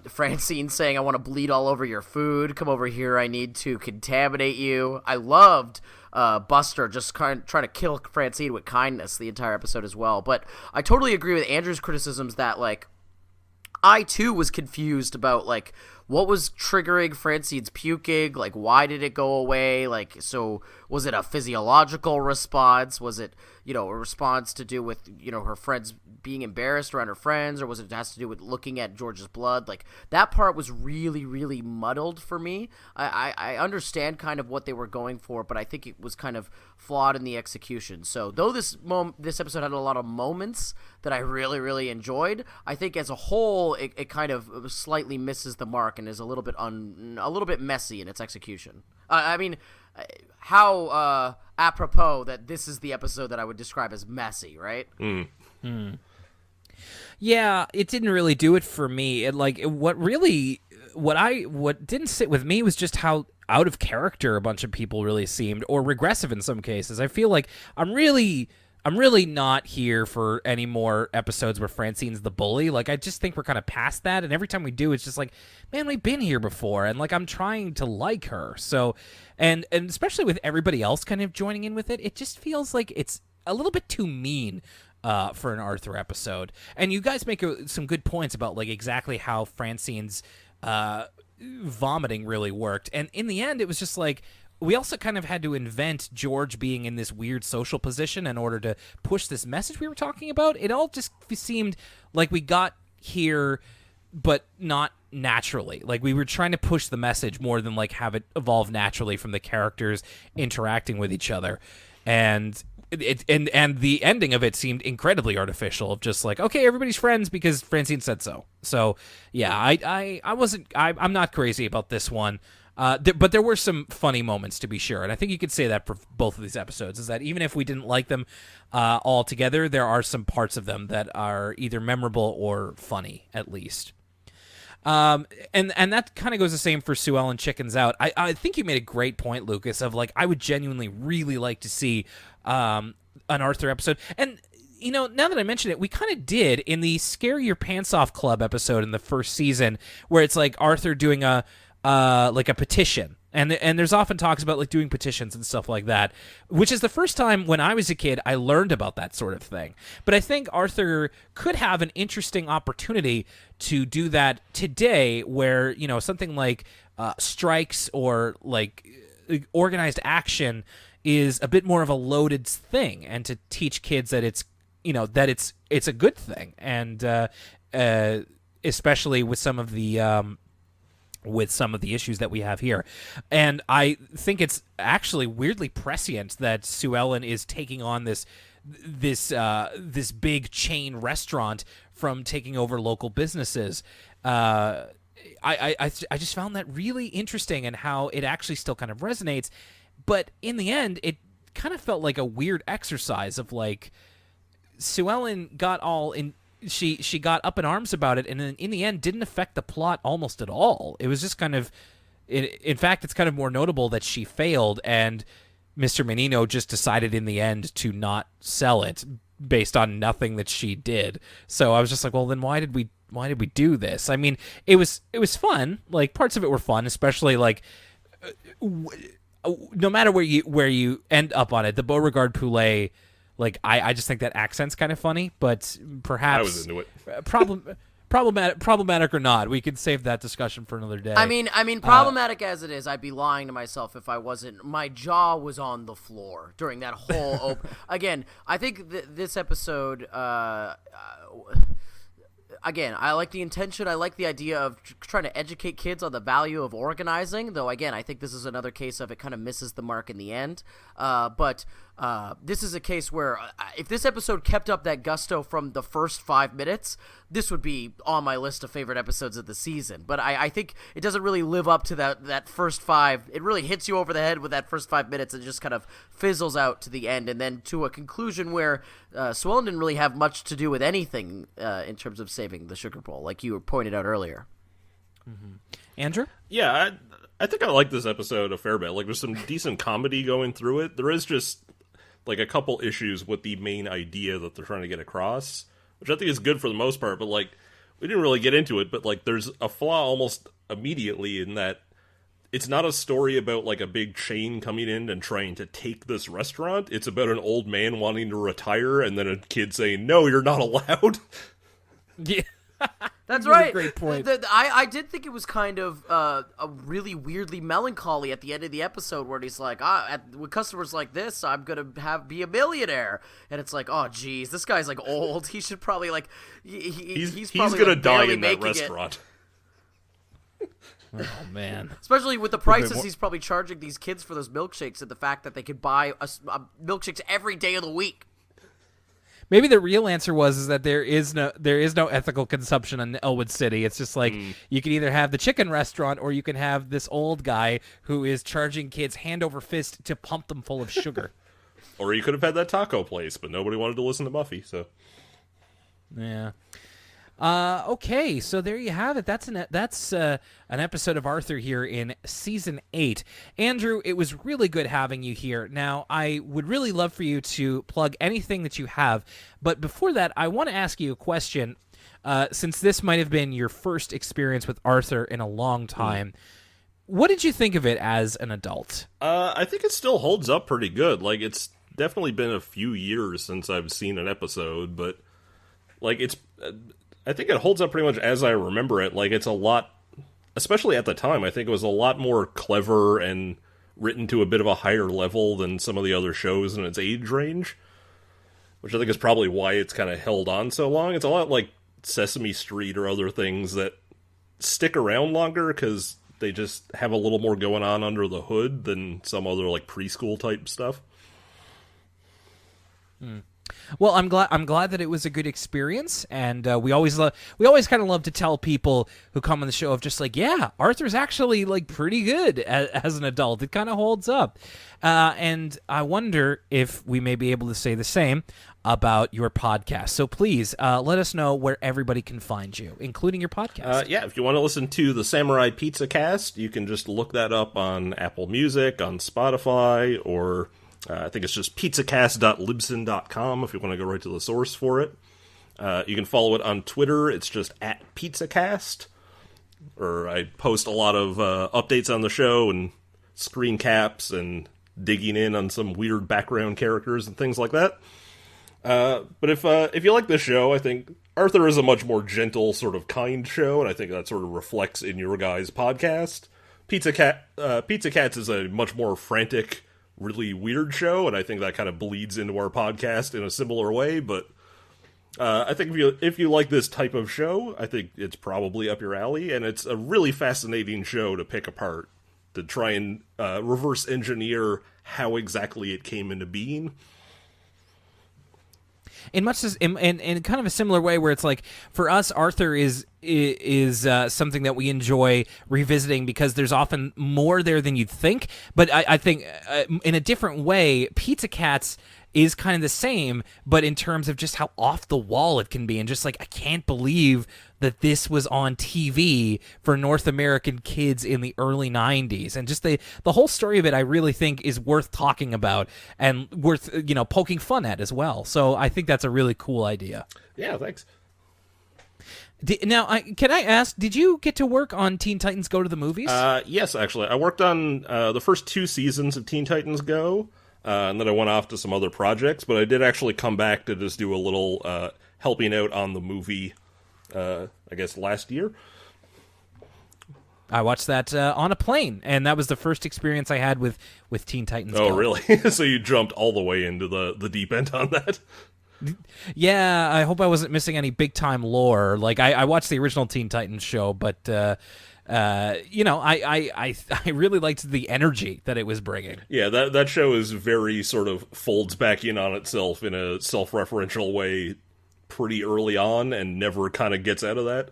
Francine saying, "I want to bleed all over your food. Come over here. I need to contaminate you." I loved Buster just trying to kill Francine with kindness the entire episode as well. But I totally agree with Andrew's criticisms that like I too was confused about like what was triggering Francine's puking, like why did it go away, like so was it a physiological response, was it, you know, a response to do with, you know, her friends being embarrassed around her friends, or was it has to do with looking at George's blood? Like that part was really, really muddled for me. I understand kind of what they were going for, but I think it was kind of flawed in the execution. So though this episode had a lot of moments that I really, really enjoyed, I think as a whole it kind of slightly misses the mark and is a little bit messy in its execution. I mean, how apropos that this is the episode that I would describe as messy, right? Yeah, it didn't really do it for me. What didn't sit with me was just how out of character a bunch of people really seemed, or regressive in some cases. I feel like I'm really not here for any more episodes where Francine's the bully. Like, I just think we're kind of past that, and every time we do, it's just like, man, we've been here before, and like I'm trying to like her. So, and especially with everybody else kind of joining in with it, it just feels like it's a little bit too mean for an Arthur episode. And you guys make some good points about like exactly how Francine's vomiting really worked. And in the end, it was just like, we also kind of had to invent George being in this weird social position in order to push this message we were talking about. It all just seemed like we got here, but not naturally. Like we were trying to push the message more than like have it evolve naturally from the characters interacting with each other. And the ending of it seemed incredibly artificial, of just like, okay, everybody's friends because Francine said so. So yeah, I'm not crazy about this one. But there were some funny moments, to be sure, and I think you could say that for both of these episodes, is that even if we didn't like them all together, there are some parts of them that are either memorable or funny, at least. And that kind of goes the same for Sue Ellen Chickens Out. I think you made a great point, Lucas, of like, I would genuinely really like to see an Arthur episode. And, you know, now that I mention it, we kind of did in the Scare Your Pants Off Club episode in the first season, where it's like Arthur doing a petition. And there's often talks about like doing petitions and stuff like that, which is the first time when I was a kid I learned about that sort of thing. But I think Arthur could have an interesting opportunity to do that today, where, you know, something like strikes or like organized action is a bit more of a loaded thing, and to teach kids that it's, you know, that it's a good thing, and especially with some of the issues that we have here. And I think it's actually weirdly prescient that Sue Ellen is taking on this big chain restaurant from taking over local businesses. I just found that really interesting, and how it actually still kind of resonates. But in the end, it kind of felt like a weird exercise of like, Sue Ellen got all in. She got up in arms about it, and then in the end didn't affect the plot almost at all. It was just kind of, in fact, it's kind of more notable that she failed, and Mr. Menino just decided in the end to not sell it based on nothing that she did. So I was just like, well, then why did we do this? I mean, it was fun. Like, parts of it were fun, especially like, no matter where you end up on it, the Beauregard Poulet. Like, I just think that accent's kind of funny, but perhaps I was into it. problematic or not, we could save that discussion for another day. I mean, problematic as it is, I'd be lying to myself if I wasn't. My jaw was on the floor during that whole Again, I think this episode. Again, I like the intention. I like the idea of trying to educate kids on the value of organizing. Though, again, I think this is another case of it kind of misses the mark in the end. But this is a case where if this episode kept up that gusto from the first 5 minutes, this would be on my list of favorite episodes of the season. But I think it doesn't really live up to that first 5. It really hits you over the head with that first 5 minutes and just kind of fizzles out to the end, and then to a conclusion where Sue Ellen didn't really have much to do with anything in terms of saving the Sugar Bowl, like you pointed out earlier. Mm-hmm. Andrew? Yeah, I think I like this episode a fair bit. Like, there's some decent comedy going through it. There is just like a couple issues with the main idea that they're trying to get across, which I think is good for the most part, but like, we didn't really get into it, but like, there's a flaw almost immediately in that it's not a story about like a big chain coming in and trying to take this restaurant. It's about an old man wanting to retire, and then a kid saying, no, you're not allowed. Yeah. That's right. Great point. I did think it was kind of a really weirdly melancholy at the end of the episode, where he's like, with customers like this, I'm gonna be a millionaire, and it's like, oh geez, this guy's like old. He should probably like he's probably gonna like die barely in that making restaurant. Oh man! Especially with the prices he's probably charging these kids for those milkshakes, and the fact that they could buy milkshakes every day of the week. Maybe the real answer is that there is no ethical consumption in Elwood City. It's just like, you can either have the chicken restaurant, or you can have this old guy who is charging kids hand over fist to pump them full of sugar. Or you could have had that taco place, but nobody wanted to listen to Buffy, so. Yeah. Okay, so there you have it. That's an episode of Arthur here in season 8. Andrew, it was really good having you here. Now, I would really love for you to plug anything that you have, but before that, I want to ask you a question. Since this might have been your first experience with Arthur in a long time, what did you think of it as an adult? I think it still holds up pretty good. Like, it's definitely been a few years since I've seen an episode, but like, I think it holds up pretty much as I remember it. Like, it's a lot, especially at the time, I think it was a lot more clever and written to a bit of a higher level than some of the other shows in its age range, which I think is probably why it's kind of held on so long. It's a lot like Sesame Street or other things that stick around longer because they just have a little more going on under the hood than some other like preschool type stuff. Well, I'm glad that it was a good experience, and we always kind of love to tell people who come on the show of just like, yeah, Arthur's actually like pretty good as an adult. It kind of holds up, and I wonder if we may be able to say the same about your podcast. So please let us know where everybody can find you, including your podcast. Yeah, if you want to listen to the Samurai Pizza Cast, you can just look that up on Apple Music, on Spotify, or I think it's just pizzacast.libsyn.com if you want to go right to the source for it. You can follow it on Twitter. It's just at PizzaCast. Or I post a lot of updates on the show and screen caps and digging in on some weird background characters and things like that. But if you like this show, I think Arthur is a much more gentle, sort of kind show, and I think that sort of reflects in your guys' podcast. Pizza Cats is a much more frantic, really weird show, and I think that kind of bleeds into our podcast in a similar way, but I think if you like this type of show, I think it's probably up your alley, and it's a really fascinating show to pick apart, to try and reverse engineer how exactly it came into being. In kind of a similar way, where it's like, for us, Arthur is something that we enjoy revisiting because there's often more there than you'd think. But I think in a different way, Pizza Cats is kind of the same, but in terms of just how off the wall it can be, and just like, I can't believe that this was on TV for North American kids in the early 90s. And just the whole story of it, I really think is worth talking about and worth, poking fun at as well. So I think that's a really cool idea. Yeah, thanks. Now, can I ask, did you get to work on Teen Titans Go to the Movies? Yes, actually. I worked on the first 2 seasons of Teen Titans Go, and then I went off to some other projects, but I did actually come back to just do a little helping out on the movie, I guess, last year. I watched that on a plane, and that was the first experience I had with Teen Titans Go. Oh, really? So you jumped all the way into the deep end on that? Yeah, I hope I wasn't missing any big-time lore. Like, I watched the original Teen Titans show, but I really liked the energy that it was bringing. Yeah, that show is very sort of folds back in on itself in a self-referential way pretty early on and never kind of gets out of that.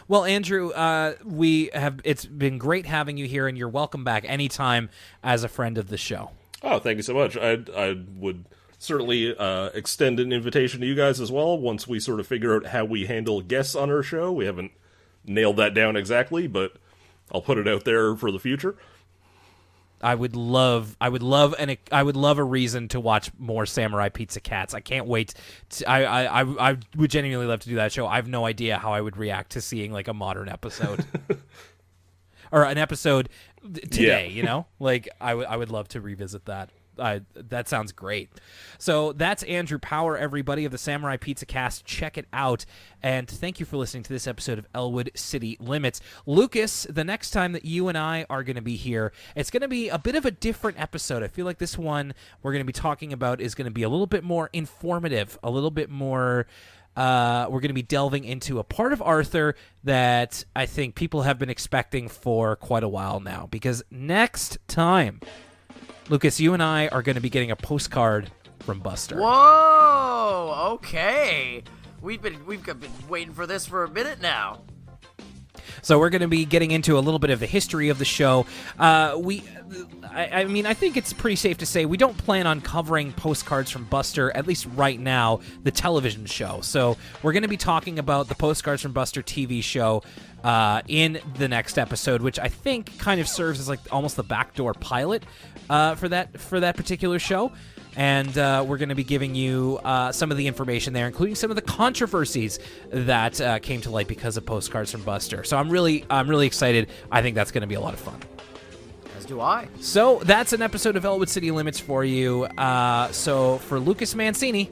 Well, Andrew, it's been great having you here, and you're welcome back anytime as a friend of the show. Oh, thank you so much. I would certainly extend an invitation to you guys as well once we sort of figure out how we handle guests on our show. We haven't nailed that down exactly, but I'll put it out there for the future. I would love a reason to watch more Samurai Pizza Cats. I can't wait. I would genuinely love to do that show. I have no idea how I would react to seeing like a modern episode or an episode today. Yeah. Like I would love to revisit that. That sounds great. So that's Andrew Power, everybody, of the Samurai Pizza Cast. Check it out. And thank you for listening to this episode of Elwood City Limits. Lucas, the next time that you and I are going to be here, it's going to be a bit of a different episode. I feel like this one we're going to be talking about is going to be a little bit more informative, a little bit more... we're going to be delving into a part of Arthur that I think people have been expecting for quite a while now. Because next time... Lucas, you and I are going to be getting a postcard from Buster. Whoa! Okay, we've been waiting for this for a minute now. So we're going to be getting into a little bit of the history of the show. I think it's pretty safe to say we don't plan on covering postcards from Buster, at least right now, the television show. So we're going to be talking about the Postcards from Buster TV show in the next episode, which I think kind of serves as like almost the backdoor pilot for that particular show. And we're going to be giving you some of the information there, including some of the controversies that came to light because of Postcards from Buster. So I'm really excited. I think that's going to be a lot of fun. As do I. So that's an episode of Elwood City Limits for you. So for Lucas Mancini.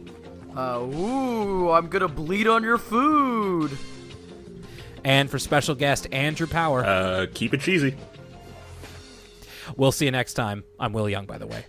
I'm going to bleed on your food. And for special guest Andrew Power. Keep it cheesy. We'll see you next time. I'm Will Young, by the way.